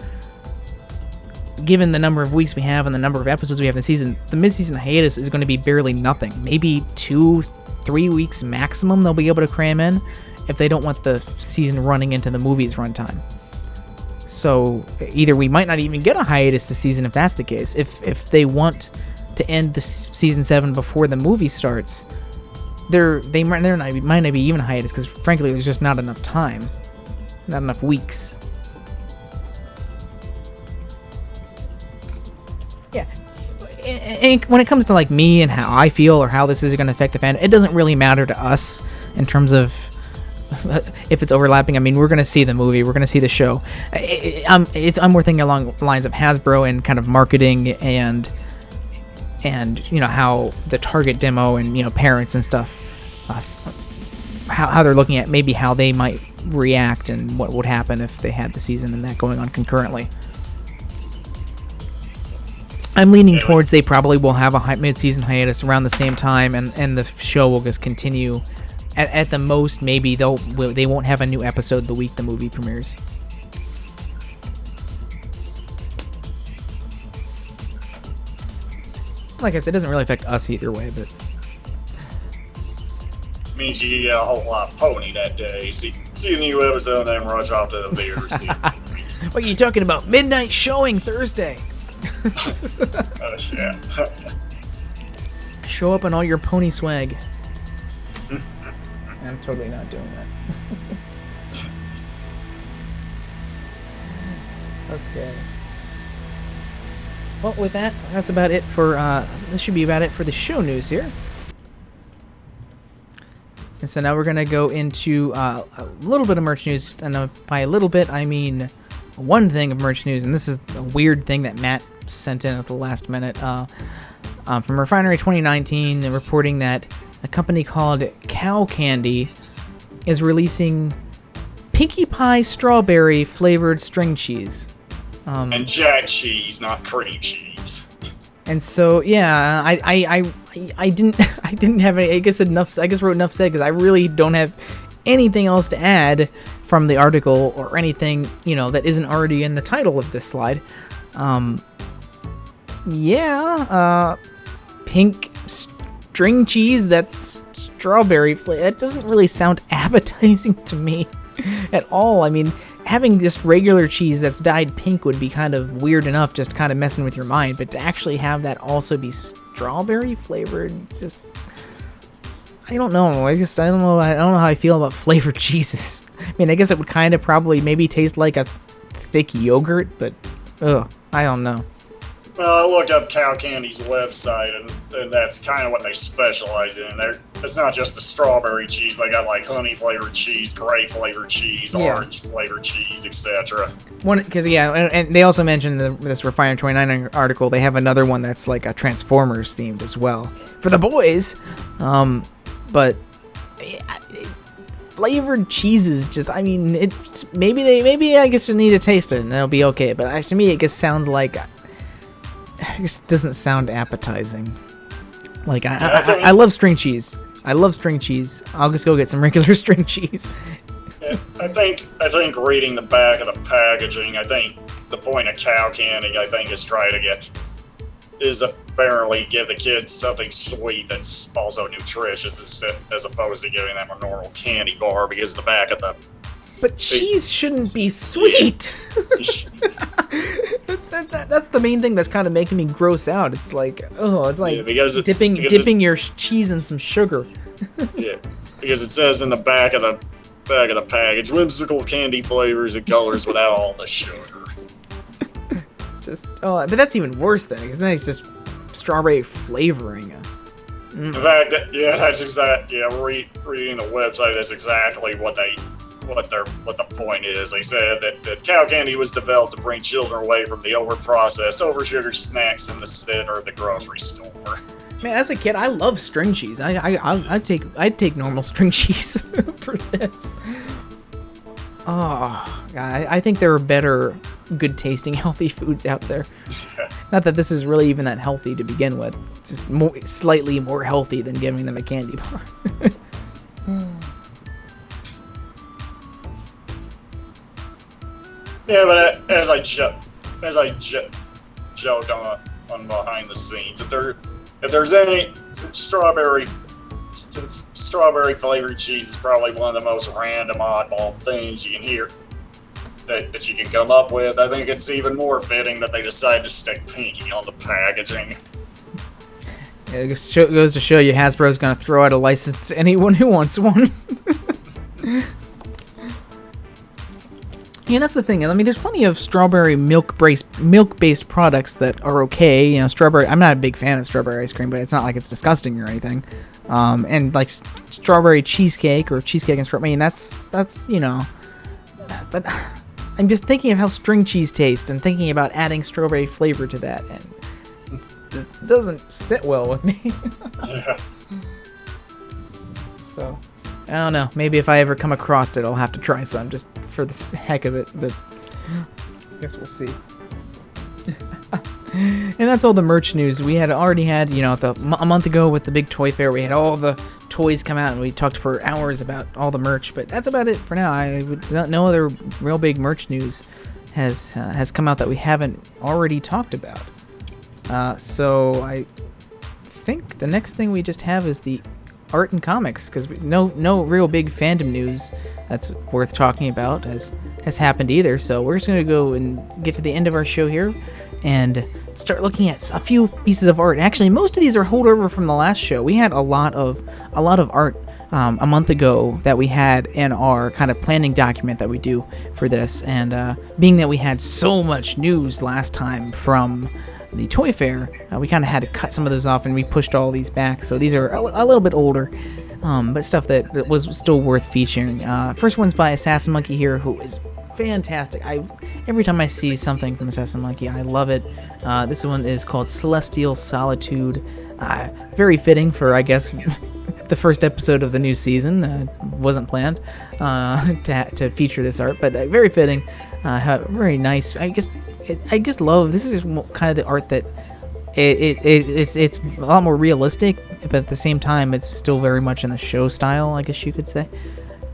given the number of weeks we have and the number of episodes we have in the season, the mid-season hiatus is going to be barely nothing. Maybe 2-3 weeks maximum they'll be able to cram in, if they don't want the season running into the movie's runtime. So either we might not even get a hiatus this season, if that's the case. If they want to end the season 7 before the movie starts, they might not be even a hiatus, because frankly there's just not enough time, not enough weeks. Yeah. And when it comes to like me and how I feel, or how this is going to affect the fan, it doesn't really matter to us in terms of if it's overlapping. I mean, we're going to see the movie, we're going to see the show. I'm more thinking along the lines of Hasbro and kind of marketing and how the target demo and parents and stuff, how they're looking at maybe how they might react and what would happen if they had the season and that going on concurrently. I'm leaning towards they probably will have a mid-season hiatus around the same time, and the show will just continue. At the most, maybe they won't have a new episode the week the movie premieres. Like I said, it doesn't really affect us either way, but means you get a whole lot of pony that day. See a new episode and then rush off to the theater. What are you talking about? Midnight showing Thursday. Yeah. Show up in all your pony swag. I'm totally not doing that. Okay. Well, with that, that's about it for, this should be about it for the show news here. And so now we're going to go into a little bit of merch news, and by a little bit, I mean one thing of merch news, and this is a weird thing that Matt sent in at the last minute. From Refinery 2019, they're reporting that a company called Cow Candy is releasing Pinkie Pie strawberry flavored string cheese. And jack cheese, not cream cheese. And so, yeah, I didn't have any. I guess wrote enough said, because I really don't have anything else to add from the article or anything, that isn't already in the title of this slide. Pink string cheese that's strawberry flavor. That doesn't really sound appetizing to me at all. I mean, having just regular cheese that's dyed pink would be kind of weird enough, just kind of messing with your mind, but to actually have that also be strawberry flavored, just, I don't know. I don't know how I feel about flavored cheeses. I mean, I guess it would kind of probably maybe taste like a thick yogurt, but I don't know. Well, I looked up Cow Candy's website, and that's kind of what they specialize in. It's not just the strawberry cheese. They got like honey flavored cheese, grape flavored cheese, orange flavored cheese, etc. And they also mentioned in this Refinery 29 article, they have another one that's like a Transformers themed as well for the boys. But flavored cheeses, just, I mean, it's maybe I guess you need to taste it and it'll be okay. But to me, it just sounds like. It just doesn't sound appetizing. Like, I love string cheese. I'll just go get some regular string cheese. Yeah, I think reading the back of the packaging, I think the point of Cow Candy, is apparently give the kids something sweet that's also nutritious as opposed to giving them a normal candy bar, because the back of the... But cheese shouldn't be sweet. That's the main thing that's kind of making me gross out. It's like, dipping your cheese in some sugar. Yeah, because it says in the back of the package, whimsical candy flavors and colors without all the sugar. But that's even worse then, because then it's just strawberry flavoring. In fact, that's exactly. Yeah, reading the website, that's exactly what the point is. They said that Cow Candy was developed to bring children away from the over-processed, over-sugared snacks in the center of the grocery store. Man, as a kid, I love string cheese. I'd take normal string cheese for this. Oh, God, I think there are better, good-tasting, healthy foods out there. Not that this is really even that healthy to begin with. It's just slightly more healthy than giving them a candy bar. Yeah, but as I joked on behind the scenes, if there's any strawberry flavored cheese is probably one of the most random oddball things you can hear that you can come up with. I think it's even more fitting that they decided to stick Pinkie on the packaging. Yeah, it goes to show you Hasbro's going to throw out a license to anyone who wants one. Yeah, that's the thing. I mean, there's plenty of strawberry milk-based products that are okay. Strawberry. I'm not a big fan of strawberry ice cream, but it's not like it's disgusting or anything. And like strawberry cheesecake or cheesecake and strawberry. I mean, that's But I'm just thinking of how string cheese tastes and thinking about adding strawberry flavor to that, and it doesn't sit well with me. Yeah. So. I don't know. Maybe if I ever come across it, I'll have to try some just for the heck of it. But I guess we'll see. And that's all the merch news. We already had, a month ago with the big toy fair, we had all the toys come out and we talked for hours about all the merch. But that's about it for now. No other real big merch news has come out that we haven't already talked about. So I think the next thing we just have is the art and comics, because no real big fandom news that's worth talking about has happened either. So we're just gonna go and get to the end of our show here and start looking at a few pieces of art. Actually, most of these are holdover from the last show. We had a lot of art a month ago that we had in our kind of planning document that we do for this, and being that we had so much news last time from the Toy Fair, we kind of had to cut some of those off, and we pushed all these back. So these are a little bit older, but stuff that was still worth featuring. First one's by Assassin Monkey here, who is fantastic. Every time I see something from Assassin Monkey, I love it. This one is called Celestial Solitude. Very fitting for, I guess, the first episode of the new season. Wasn't planned to feature this art, but very fitting. Very nice. I just love this. Is just kind of the art that it's a lot more realistic, but at the same time, it's still very much in the show style, I guess you could say.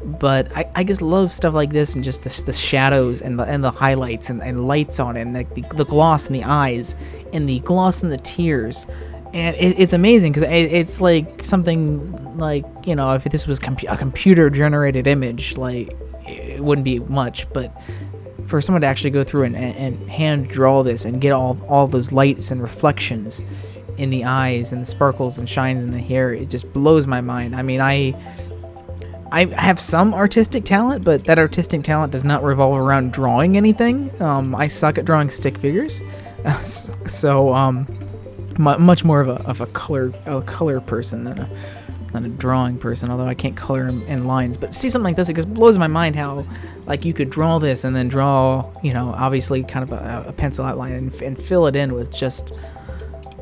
But I just love stuff like this, and just the shadows and the highlights and lights on it, and the gloss in the eyes and the gloss in the tears. And it's amazing because it's like something like, if this was a computer generated image, like, it wouldn't be much, but for someone to actually go through and hand draw this and get all those lights and reflections in the eyes and the sparkles and shines in the hair, it just blows my mind. I mean, I have some artistic talent, but that artistic talent does not revolve around drawing anything. I suck at drawing stick figures, so much more of a color person than a drawing person, although I can't color in lines. But see something like this, it just blows my mind how, like, you could draw this and then draw, obviously kind of a pencil outline and fill it in with just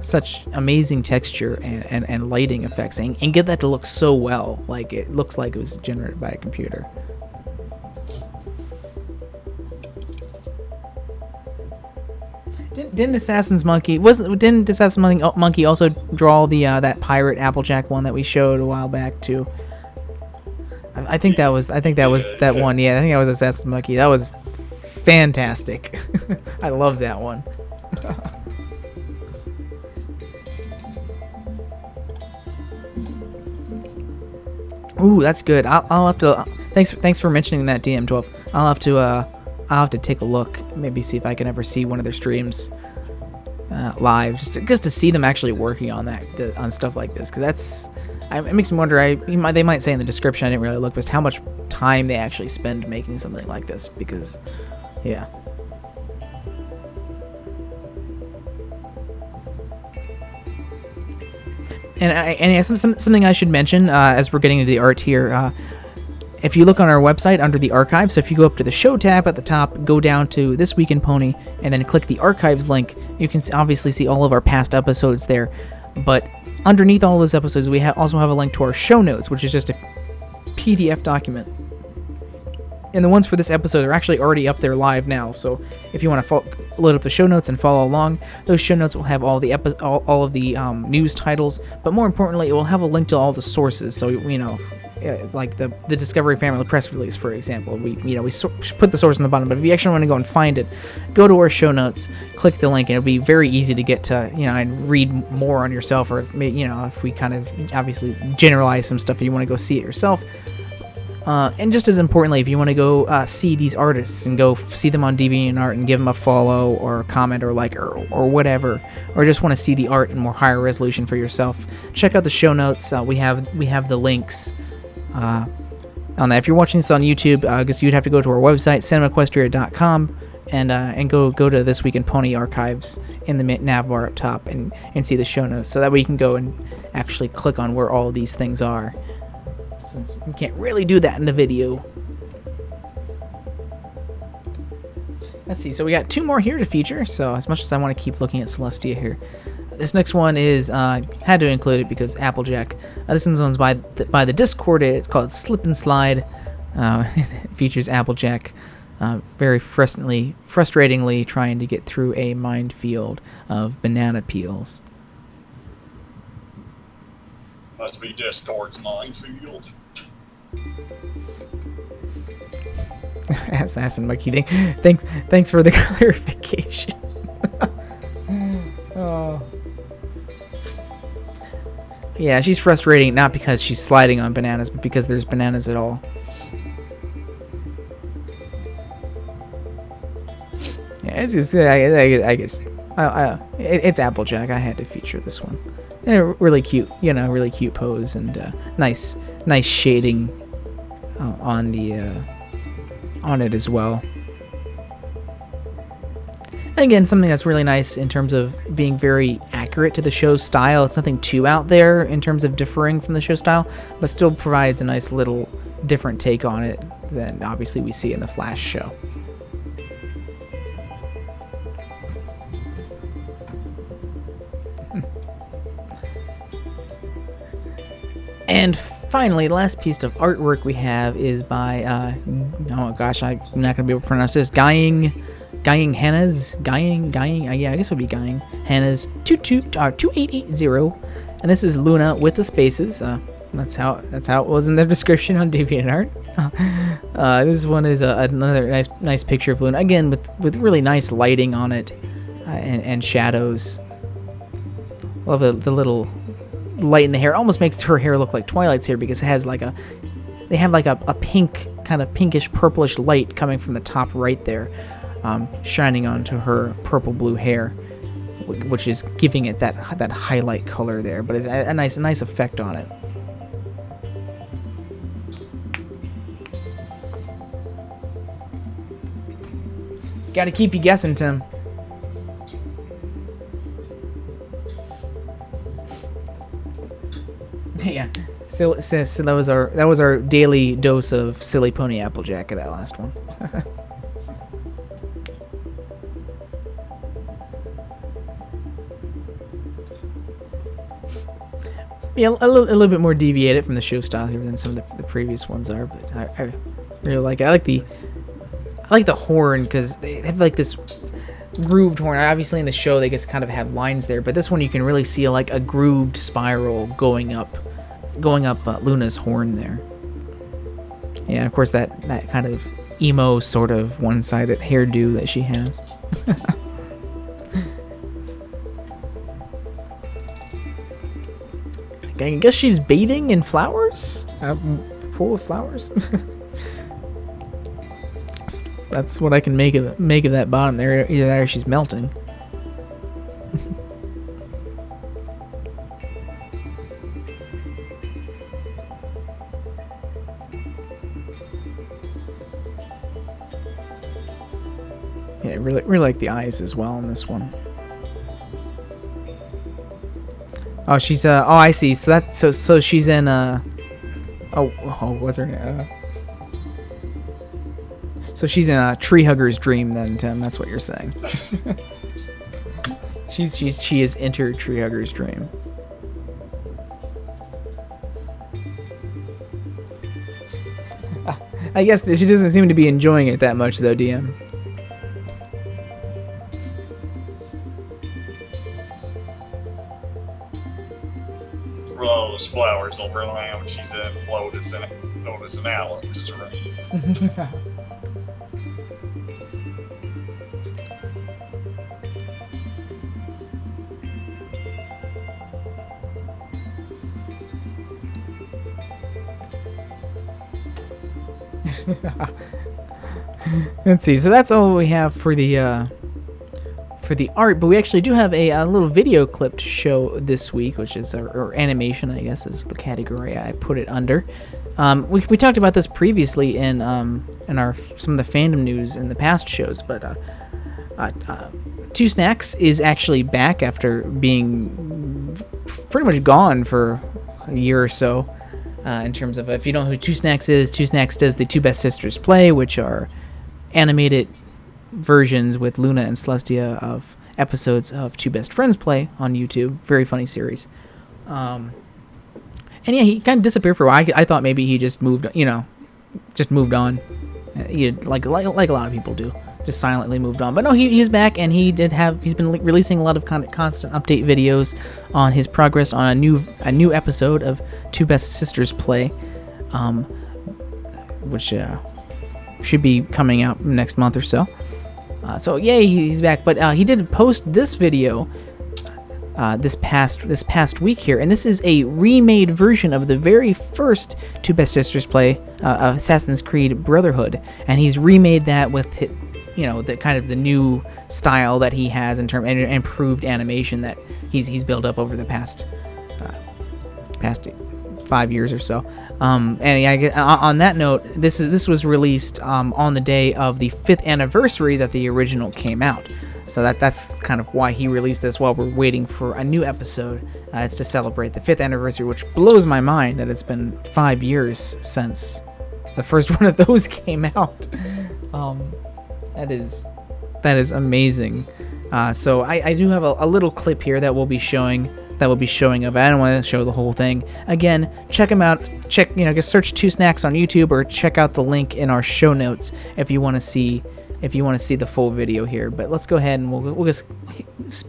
such amazing texture and lighting effects, and get that to look so well, like it looks like it was generated by a computer. Didn't Assassin Monkey also draw the that pirate Applejack one that we showed a while back too? I think that was that one. Yeah, I think that was Assassin Monkey. That was fantastic. I love that one. Ooh, that's good. I'll have to. Thanks for mentioning that, DM12. I'll have to take a look, maybe see if I can ever see one of their streams live, just to see them actually working on on stuff like this, because it makes me wonder. They might say in the description, I didn't really look, but how much time they actually spend making something like this, because, yeah. And something I should mention as we're getting into the art here. If you look on our website under the archives, so if you go up to the show tab at the top, go down to This Week in Pony, and then click the archives link, you can obviously see all of our past episodes there. But underneath all of those episodes, we also have a link to our show notes, which is just a PDF document. And the ones for this episode are actually already up there live now. So if you want to load up the show notes and follow along, those show notes will have all of the news titles. But more importantly, it will have a link to all the sources. So like the Discovery Family press release, for example, we put the source on the bottom. But if you actually want to go and find it, go to our show notes, click the link, and it'll be very easy to get to and read more on yourself. Or if we kind of obviously generalize some stuff, and you want to go see it yourself. And just as importantly, if you want to go see these artists and go see them on DeviantArt and give them a follow or a comment or like or whatever, or just want to see the art in more higher resolution for yourself, check out the show notes. We have the links on that. If you're watching this on YouTube, I guess you'd have to go to our website, CinemaQuestria.com, and go to This Week in Pony archives in the nav bar up top and see the show notes, so that way you can go and actually click on where all of these things are, since you can't really do that in the video. Let's see, so we got two more here to feature, so as much as I want to keep looking at Celestia here, this next one is, had to include it because Applejack. This one's by the Discord. It's called Slip and Slide. It features Applejack very frustratingly trying to get through a minefield of banana peels. Must be Discord's minefield. Assassin Monkey, thanks for the clarification. Oh. Yeah, she's frustrating not because she's sliding on bananas, but because there's bananas at all. Yeah, it's just, I guess It's Applejack. I had to feature this one. Really cute, really cute pose and nice shading on it as well. Again, something that's really nice in terms of being very accurate to the show's style. It's nothing too out there in terms of differing from the show style, but still provides a nice little different take on it than obviously we see in the Flash show. And finally, the last piece of artwork we have is by, oh gosh, I'm not going to be able to pronounce this, Guying Hannah's, yeah, I guess it would be Guying Hannah's 2880, and this is Luna with the spaces. That's how it was in the description on DeviantArt. This one is another nice picture of Luna, again with really nice lighting on it and shadows. Love the little light in the hair. Almost makes her hair look like Twilight's hair because it has they have a pink, kind of pinkish purplish light coming from the top right there. Shining onto her purple blue hair, which is giving it that highlight color there, but it's a nice effect on it. Got to keep you guessing, Tim. Yeah. So that was our daily dose of silly Pony Applejack of that last one. Yeah, a little bit more deviated from the show style here than some of the previous ones are, but I really like it. I like the horn because they have like this grooved horn. Obviously in the show they just kind of have lines there, but this one you can really see like a grooved spiral going up Luna's horn there. Yeah, and of course that kind of emo sort of one-sided hairdo that she has. I guess she's bathing in flowers? Full of flowers? That's what I can make of that bottom there. Either that or she's melting. Yeah, really like the eyes as well in this one. Oh, she's oh, I see. So that's so she's in what's her name? So she's in a tree hugger's dream then, Tim. That's what you're saying. She has entered tree hugger's dream. I guess she doesn't seem to be enjoying it that much though, DM. All those flowers will rely on when she's in Lotus and Aloe's dream. Let's see. So that's all we have for the art, but we actually do have a little video clip to show this week, which is or animation, I guess, is the category I put it under. We talked about this previously in our some of the fandom news in the past shows, but Two Snacks is actually back after being pretty much gone for a year or so. In terms of, if you don't know who Two Snacks is, Two Snacks does the Two Best Sisters Play, which are animated versions with Luna and Celestia of episodes of Two Best Friends Play on YouTube. Very funny series. And yeah, he kind of disappeared for a while. I thought maybe he just moved on. Like a lot of people do. Just silently moved on. But no, he's back, and he's been releasing a lot of constant update videos on his progress on a new episode of Two Best Sisters Play, which should be coming out next month or so. So yay, he's back. But he did post this video this past week here, and this is a remade version of the very first Two Best Sisters Play, Assassin's Creed Brotherhood, and he's remade that with the kind of the new style that he has in term and improved animation that he's built up over the past 5 years or so. And on that note, this was released on the day of the 5th anniversary that the original came out. So that's kind of why he released this while we're waiting for a new episode. It's to celebrate the 5th anniversary, which blows my mind that it's been 5 years since the first one of those came out. That is amazing. So I do have a little clip here that will be showing of. I don't want to show the whole thing. Again, check them out. Just search Two Snacks on YouTube or check out the link in our show notes if you want to see the full video here. But let's go ahead and we'll just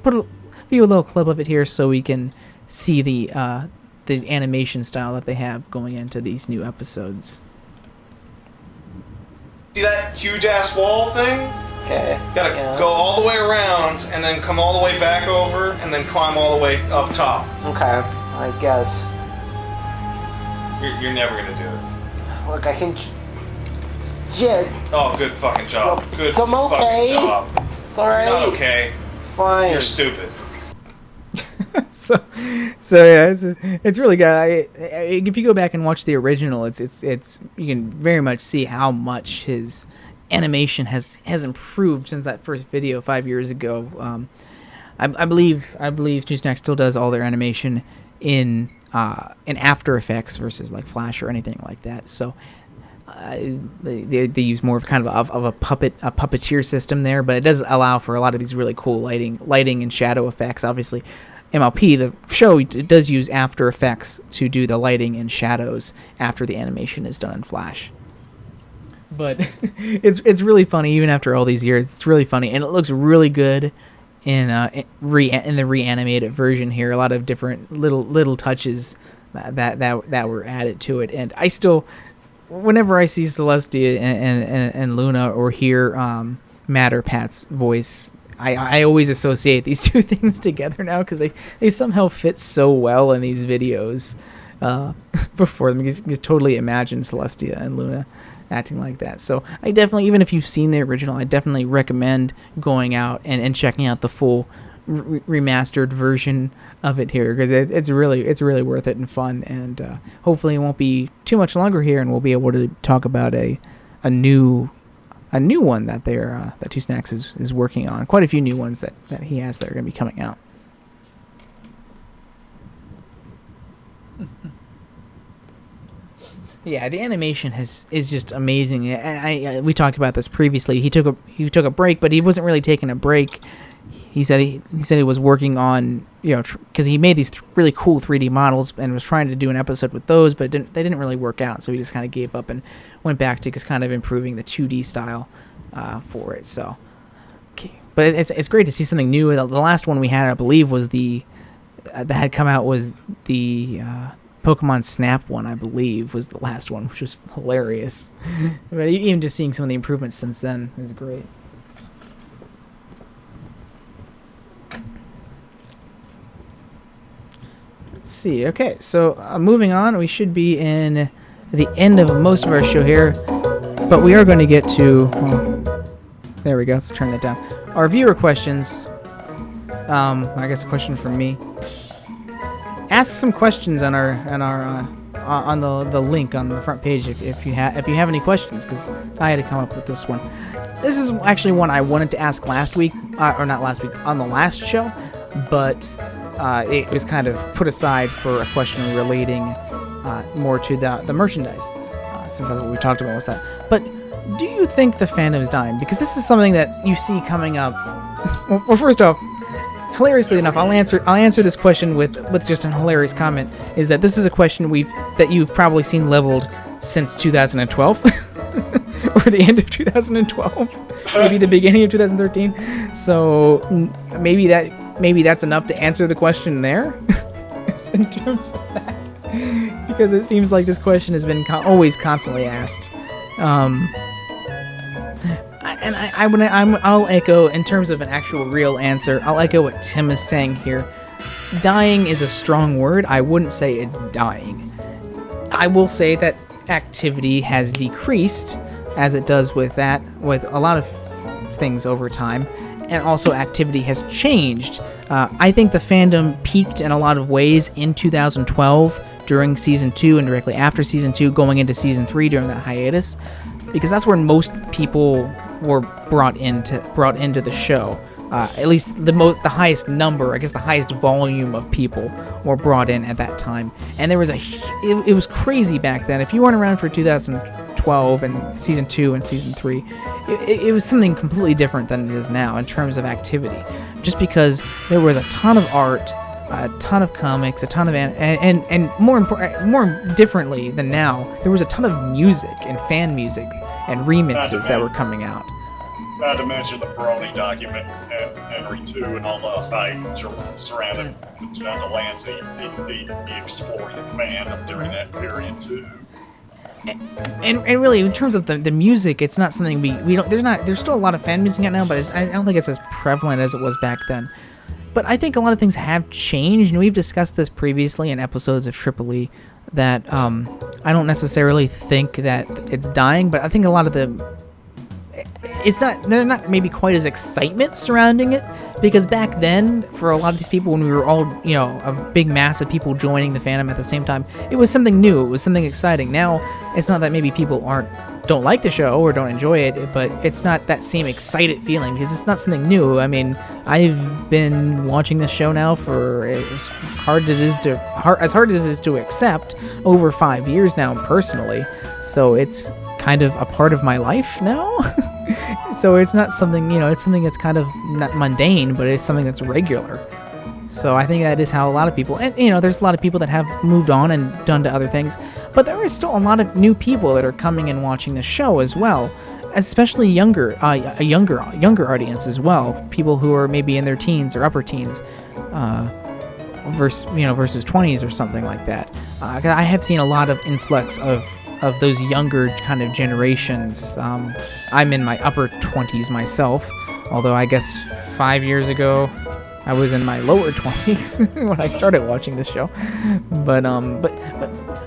put a little clip of it here so we can see the animation style that they have going into these new episodes. See that huge ass wall thing? Okay. Gotta go all the way around and then come all the way back over and then climb all the way up top. Okay, I guess. You're never gonna do it. Look, I can. Yeah. Oh, good fucking job. Good I'm okay. fucking job. It's alright. Not okay. It's fine. You're stupid. so yeah, it's really good. If you go back and watch the original, it's you can very much see how much his animation has improved since that first video 5 years ago. I believe Two Snacks still does all their animation in After Effects versus like Flash or anything like that. So they use more of kind of a puppeteer system there, but it does allow for a lot of these really cool lighting and shadow effects. Obviously, MLP, the show, it does use After Effects to do the lighting and shadows after the animation is done in Flash. But it's really funny even after all these years. It's really funny, and it looks really good in the reanimated version here. A lot of different little touches that were added to it, and I still, whenever I see Celestia and Luna or hear Matt or Pat's voice, I always associate these two things together now because they somehow fit so well in these videos before them. You can totally imagine Celestia and Luna acting like that. So I definitely, even if you've seen the original, I definitely recommend going out and checking out the full remastered version of it here, because it's really worth it and fun, and hopefully it won't be too much longer here, and we'll be able to talk about a new one that that Two Snacks is working on. Quite a few new ones that he has that are going to be coming out. Yeah, the animation is just amazing. And we talked about this previously. He took a break, but he wasn't really taking a break. He said he was working on, because he made these really cool 3D models and was trying to do an episode with those, but they didn't really work out. So he just kind of gave up and went back to just kind of improving the 2D style for it. So, okay. But it's great to see something new. The last one we had, I believe, was that had come out was the Pokemon Snap one, I believe, was the last one, which was hilarious. But even just seeing some of the improvements since then is great. Let's see. Okay, so moving on, we should be in the end of most of our show here, but we are going to get to. There we go. Let's turn that down. Our viewer questions. I guess a question from me. Ask some questions on the link on the front page if you have any questions, because I had to come up with this one. This is actually one I wanted to ask last week, or not last week, on the last show, but it was kind of put aside for a question relating more to the merchandise, since that's what we talked about was that. But do you think the fandom is dying? Because this is something that you see coming up. Well, first off, hilariously enough, I'll answer this question with just an hilarious comment. Is that this is a question that you've probably seen leveled since 2012, or the end of 2012, maybe the beginning of 2013. So maybe that's enough to answer the question there, in terms of that, because it seems like this question has been always constantly asked. And I'll echo, in terms of an actual real answer, I'll echo what Tim is saying here. Dying is a strong word. I wouldn't say it's dying. I will say that activity has decreased, as it does with a lot of things over time, and also activity has changed. I think the fandom peaked in a lot of ways in 2012 during Season 2 and directly after Season 2 going into Season 3 during that hiatus, because that's when most people were brought into the show. At least the highest number, I guess the highest volume of people were brought in at that time. And there was it was crazy back then. If you weren't around for 2012 and Season 2 and Season 3, it was something completely different than it is now in terms of activity. Just because there was a ton of art, a ton of comics, a ton of and more differently than now, there was a ton of music and fan music and remixes that were coming out. Not to mention the Brony documentary too, and all the hype surrounding John Delancey. He exploring the fandom during that period too. And really, in terms of the music, it's not something we don't. There's still a lot of fan music out now, but I don't think it's as prevalent as it was back then. But I think a lot of things have changed, and we've discussed this previously in episodes of Triple E. That I don't necessarily think that it's dying, but I think a lot of they're not maybe quite as excitement surrounding it, because back then, for a lot of these people, when we were all, a big mass of people joining the fandom at the same time, it was something new, it was something exciting. Now, it's not that maybe people don't like the show or don't enjoy it, but it's not that same excited feeling, because it's not something new. I mean, I've been watching this show now for as hard as it is to accept, over 5 years now personally, so it's kind of a part of my life now. So it's not something, it's something that's kind of not mundane, but it's something that's regular. So I think that is how a lot of people, and there's a lot of people that have moved on and done to other things, but there is still a lot of new people that are coming and watching the show as well, especially a younger audience as well, people who are maybe in their teens or upper teens, versus 20s or something like that. I have seen a lot of influx of those younger kind of generations. I'm in my upper 20s myself, although I guess 5 years ago I was in my lower 20s when I started watching this show. But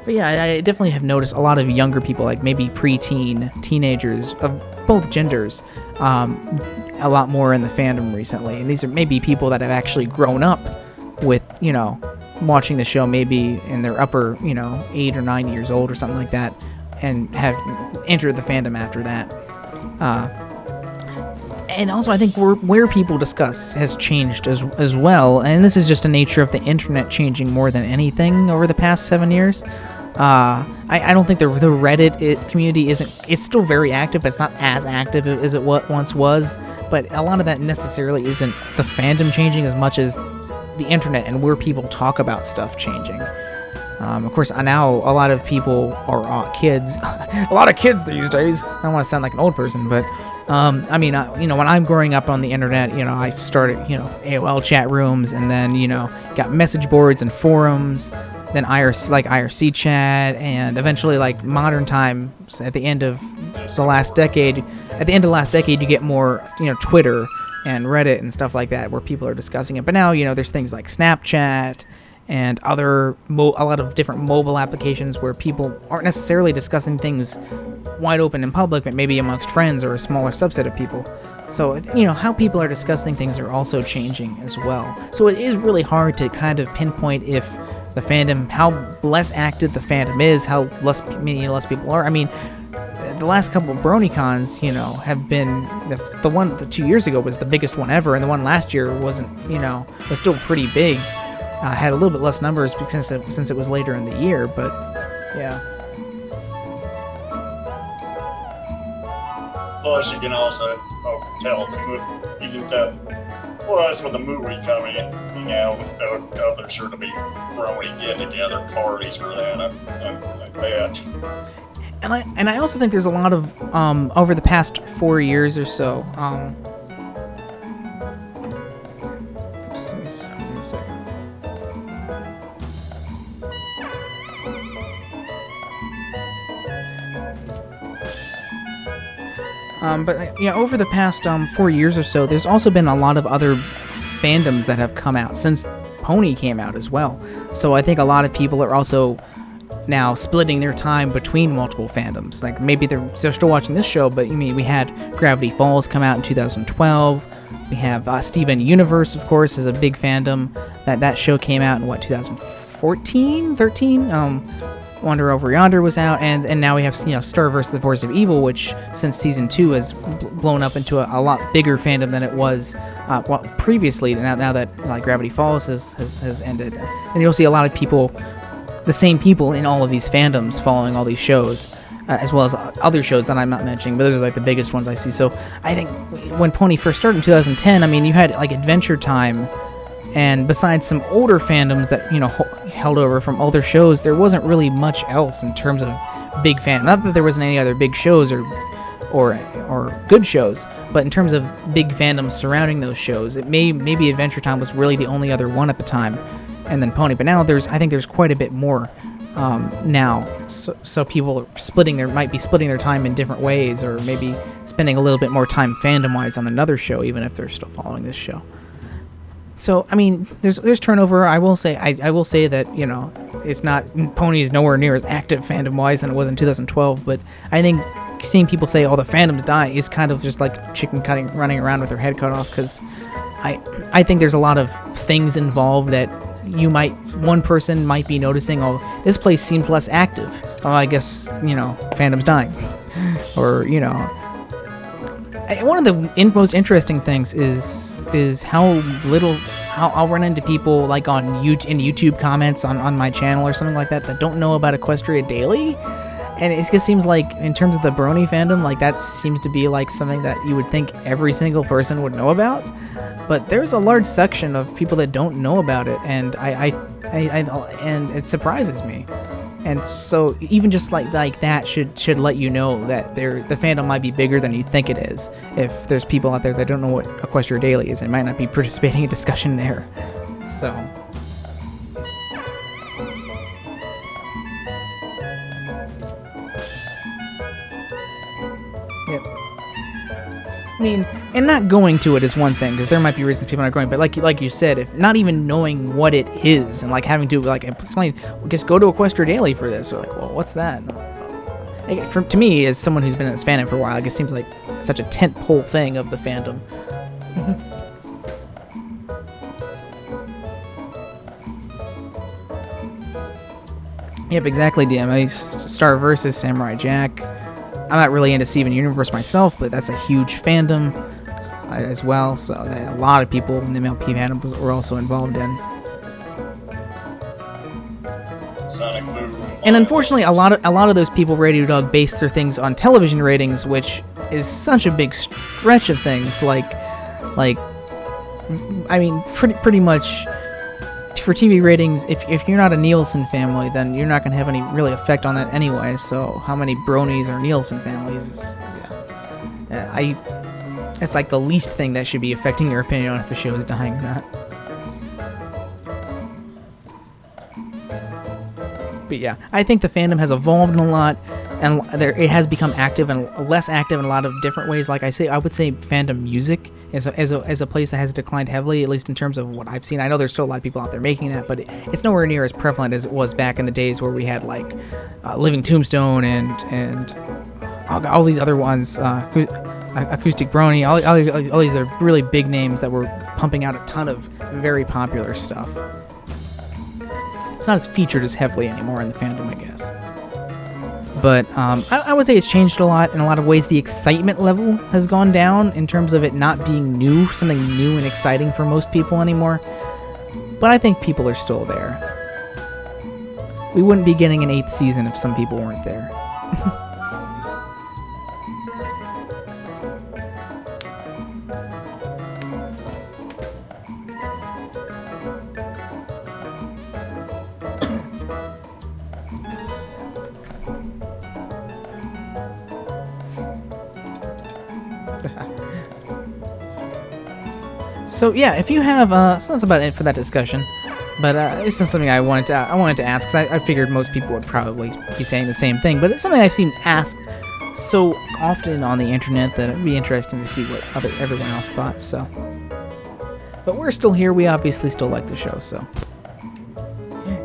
yeah, I definitely have noticed a lot of younger people, like maybe preteen, teenagers of both genders, a lot more in the fandom recently. And these are maybe people that have actually grown up with, watching the show maybe in their upper, 8 or 9 years old or something like that, and have entered the fandom after that. And also, I think where people discuss has changed as well, and this is just the nature of the internet changing more than anything over the past 7 years. I don't think the Reddit community it's still very active, but it's not as active as it once was. But a lot of that necessarily isn't the fandom changing as much as the internet and where people talk about stuff changing. Of course, now a lot of people are kids. A lot of kids these days. I don't want to sound like an old person, but when I'm growing up on the internet, I started, AOL chat rooms, and then, got message boards and forums, then IRC chat, and eventually, like modern times, at the end of the last decade, you get more, Twitter and Reddit and stuff like that, where people are discussing it. But now, there's things like Snapchat and a lot of different mobile applications where people aren't necessarily discussing things wide open in public, but maybe amongst friends or a smaller subset of people. So, how people are discussing things are also changing as well. So it is really hard to kind of pinpoint if the fandom, how less active the fandom is, how less people are. I mean, the last couple of BronyCons, have been the one 2 years ago was the biggest one ever, and the one last year wasn't, was still pretty big. Had a little bit less numbers because since it was later in the year, but yeah. Plus, you can also tell Plus, with the movie coming out, there's sure to be Brony get-together parties for that. I bet. And I also think there's a lot of over the past 4 years or so. Just give me a second. But over the past 4 years or so, there's also been a lot of other fandoms that have come out since Pony came out as well. So I think a lot of people are also now splitting their time between multiple fandoms. Like maybe they're still watching this show, but we had Gravity Falls come out in 2012. We have Steven Universe, of course, is a big fandom. That show came out in 2014, 13. Wonder Over Yonder was out, and now we have Star vs. the Force of Evil, which since season 2 has blown up into a lot bigger fandom than it was previously. Now that Gravity Falls has ended, and you'll see a lot of people, the same people in all of these fandoms following all these shows, as well as other shows that I'm not mentioning, but those are like the biggest ones I see. So I think when Pony first started in 2010, you had like Adventure Time, and besides some older fandoms that held over from other shows, there wasn't really much else in terms of big fandom. Not that there wasn't any other big shows or good shows, but in terms of big fandoms surrounding those shows, maybe Adventure Time was really the only other one at the time, and then Pony. But now I think there's quite a bit more now. So people might be splitting their time in different ways, or maybe spending a little bit more time fandom-wise on another show, even if they're still following this show. So there's turnover. I will say that it's not, Pony is nowhere near as active fandom-wise than it was in 2012. But I think seeing people say, "Oh, the fandoms die," is kind of just like chicken running around with their head cut off. Because I think there's a lot of things involved that one person might be noticing. Oh, this place seems less active. Oh, I guess fandom's dying, or one of the most interesting things is how little I'll run into people like in YouTube comments on my channel or something like that don't know about Equestria Daily, and it just seems like in terms of the Brony fandom, like that seems to be like something that you would think every single person would know about, but there's a large section of people that don't know about it, and and it surprises me. And so even just like that should let you know that the fandom might be bigger than you think it is. If there's people out there that don't know what Equestria Daily is, they might not be participating in discussion there. So yep. And not going to it is one thing, because there might be reasons people are not going, but like you said, if not even knowing what it is, and having to explain, just go to Equestria Daily for this, or well, what's that? To me, as someone who's been in this fandom for a while, it just seems like such a tentpole thing of the fandom. Yep, exactly, DM. Star versus Samurai Jack. I'm not really into Steven Universe myself, but that's a huge fandom as well. So that a lot of people in the MLP fandom were also involved in. Sonic Boom. And unfortunately, a lot of those people, Radio Dog, base their things on television ratings, which is such a big stretch of things. Pretty much. For TV ratings, if you're not a Nielsen family, then you're not going to have any really effect on that anyway. So how many Bronies are Nielsen families? It's like the least thing that should be affecting your opinion on if the show is dying or not. But yeah, I think the fandom has evolved a lot, and it has become active and less active in a lot of different ways. Like I would say fandom music is a place that has declined heavily, at least in terms of what I've seen. I know there's still a lot of people out there making that, but it's nowhere near as prevalent as it was back in the days where we had Living Tombstone and all these other ones, Acoustic Brony, all these are really big names that were pumping out a ton of very popular stuff. It's not as featured as heavily anymore in the fandom, I guess. But I would say it's changed a lot. In a lot of ways, the excitement level has gone down in terms of it not being new, something new and exciting for most people anymore. But I think people are still there. We wouldn't be getting an 8th season if some people weren't there. So yeah, if you have, so that's about it for that discussion. But it's just something I wanted to ask, because I figured most people would probably be saying the same thing. But it's something I've seen asked so often on the internet that it'd be interesting to see what everyone else thought. So, but we're still here. We obviously still like the show. So,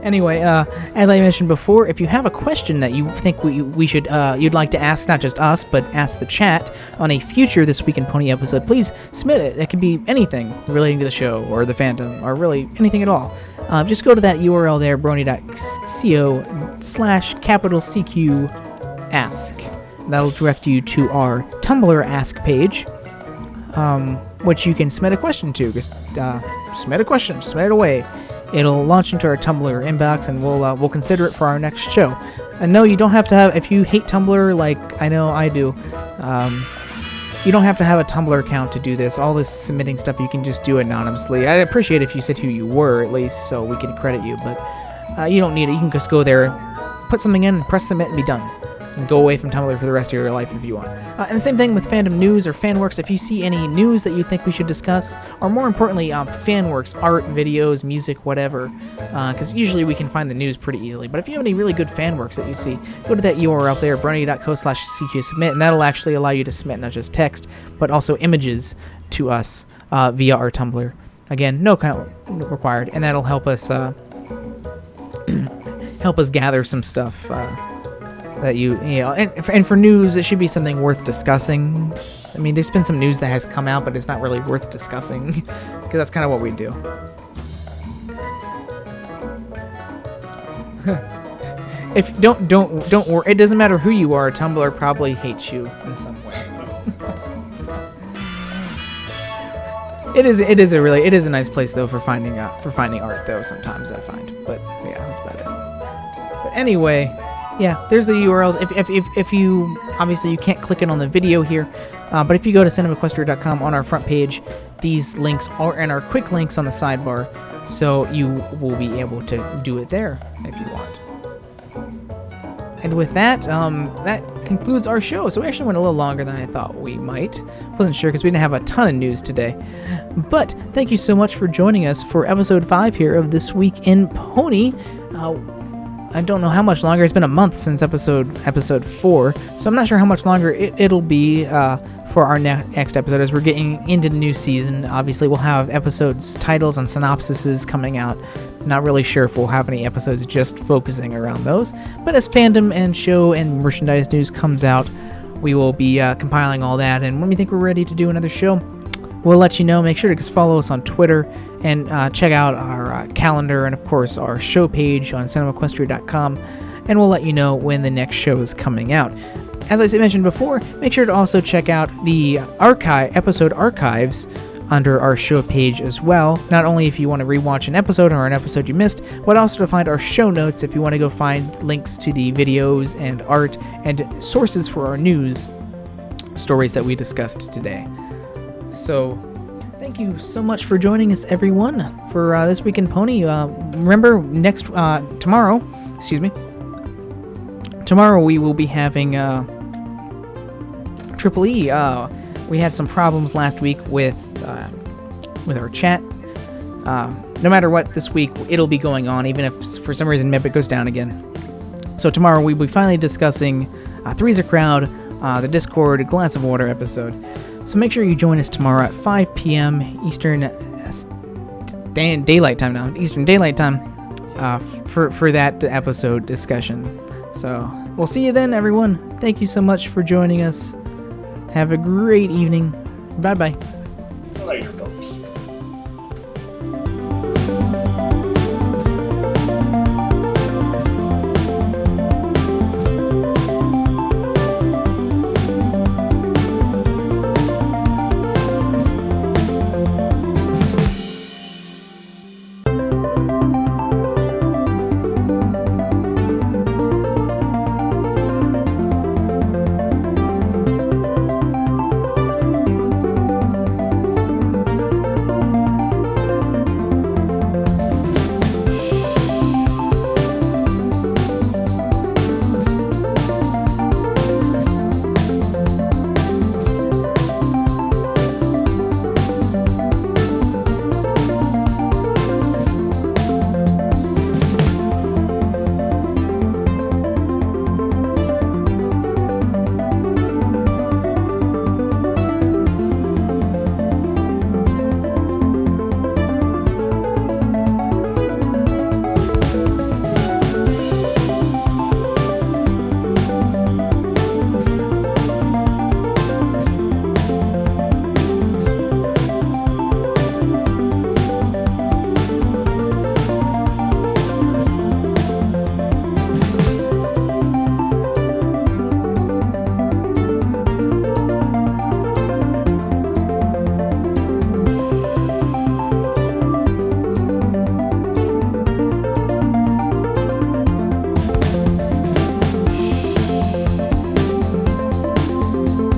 Anyway, as I mentioned before, if you have a question that you think we should you'd like to ask not just us but ask the chat on a future This Week in Pony episode, please submit it. It can be anything relating to the show or the fandom or really anything at all. Just go to that URL there, brony.co/CQ ask. That'll direct you to our Tumblr ask page, which you can submit a question to. Just submit a question, submit it away. It'll launch into our Tumblr inbox, and we'll consider it for our next show. And no, you don't have to have, if you hate Tumblr like I know I do, you don't have to have a Tumblr account to do this. All this submitting stuff you can just do anonymously. I'd appreciate if you said who you were, at least, so we could credit you, but you don't need it. You can just go there, put something in, press submit, and be done. And go away from Tumblr for the rest of your life if you want. And the same thing with fandom news or fanworks. If you see any news that you think we should discuss, or more importantly, fanworks, art, videos, music, whatever, because usually we can find the news pretty easily. But if you have any really good fanworks that you see, go to that URL there, brony.co/CQSubmit, and that'll actually allow you to submit not just text, but also images to us via our Tumblr. Again, no account required, and that'll help us help us gather some stuff. That you know, and for news, it should be something worth discussing. I mean, there's been some news that has come out, but it's not really worth discussing, because that's kind of what we do. If don't worry, it doesn't matter who you are. Tumblr probably hates you in some way. It is a nice place though for finding art though. Sometimes I find, but yeah, that's about it. But anyway. Yeah, there's the URLs. If you obviously you can't click it on the video here, but if you go to CinemaQuestria.com on our front page, these links are in our quick links on the sidebar, so you will be able to do it there if you want. And with that, that concludes our show. So we actually went a little longer than I thought we might. Wasn't sure because we didn't have a ton of news today. But thank you so much for joining us for episode 5 here of This Week in Pony. I don't know how much longer. It's been a month since episode 4, so I'm not sure how much longer it'll be for our next episode as we're getting into the new season. Obviously, we'll have episodes, titles, and synopsises coming out. Not really sure if we'll have any episodes just focusing around those, but as fandom and show and merchandise news comes out, we will be compiling all that, and when we think we're ready to do another show, we'll let you know. Make sure to just follow us on Twitter and check out our calendar and, of course, our show page on CinemaQuestria.com, and we'll let you know when the next show is coming out. As I mentioned before, make sure to also check out the episode archives under our show page as well. Not only if you want to rewatch an episode or an episode you missed, but also to find our show notes if you want to go find links to the videos and art and sources for our news stories that we discussed today. So, thank you so much for joining us, everyone, for This Week in Pony. Remember, tomorrow we will be having Triple E. We had some problems last week with our chat. No matter what, this week it'll be going on, even if for some reason maybe it goes down again. So tomorrow we'll be finally discussing Three's a Crowd, the Discord Glass of Water episode. So make sure you join us tomorrow at 5 p.m. Eastern Daylight Time now. Eastern Daylight Time for that episode discussion. So we'll see you then, everyone. Thank you so much for joining us. Have a great evening. Bye-bye. Later.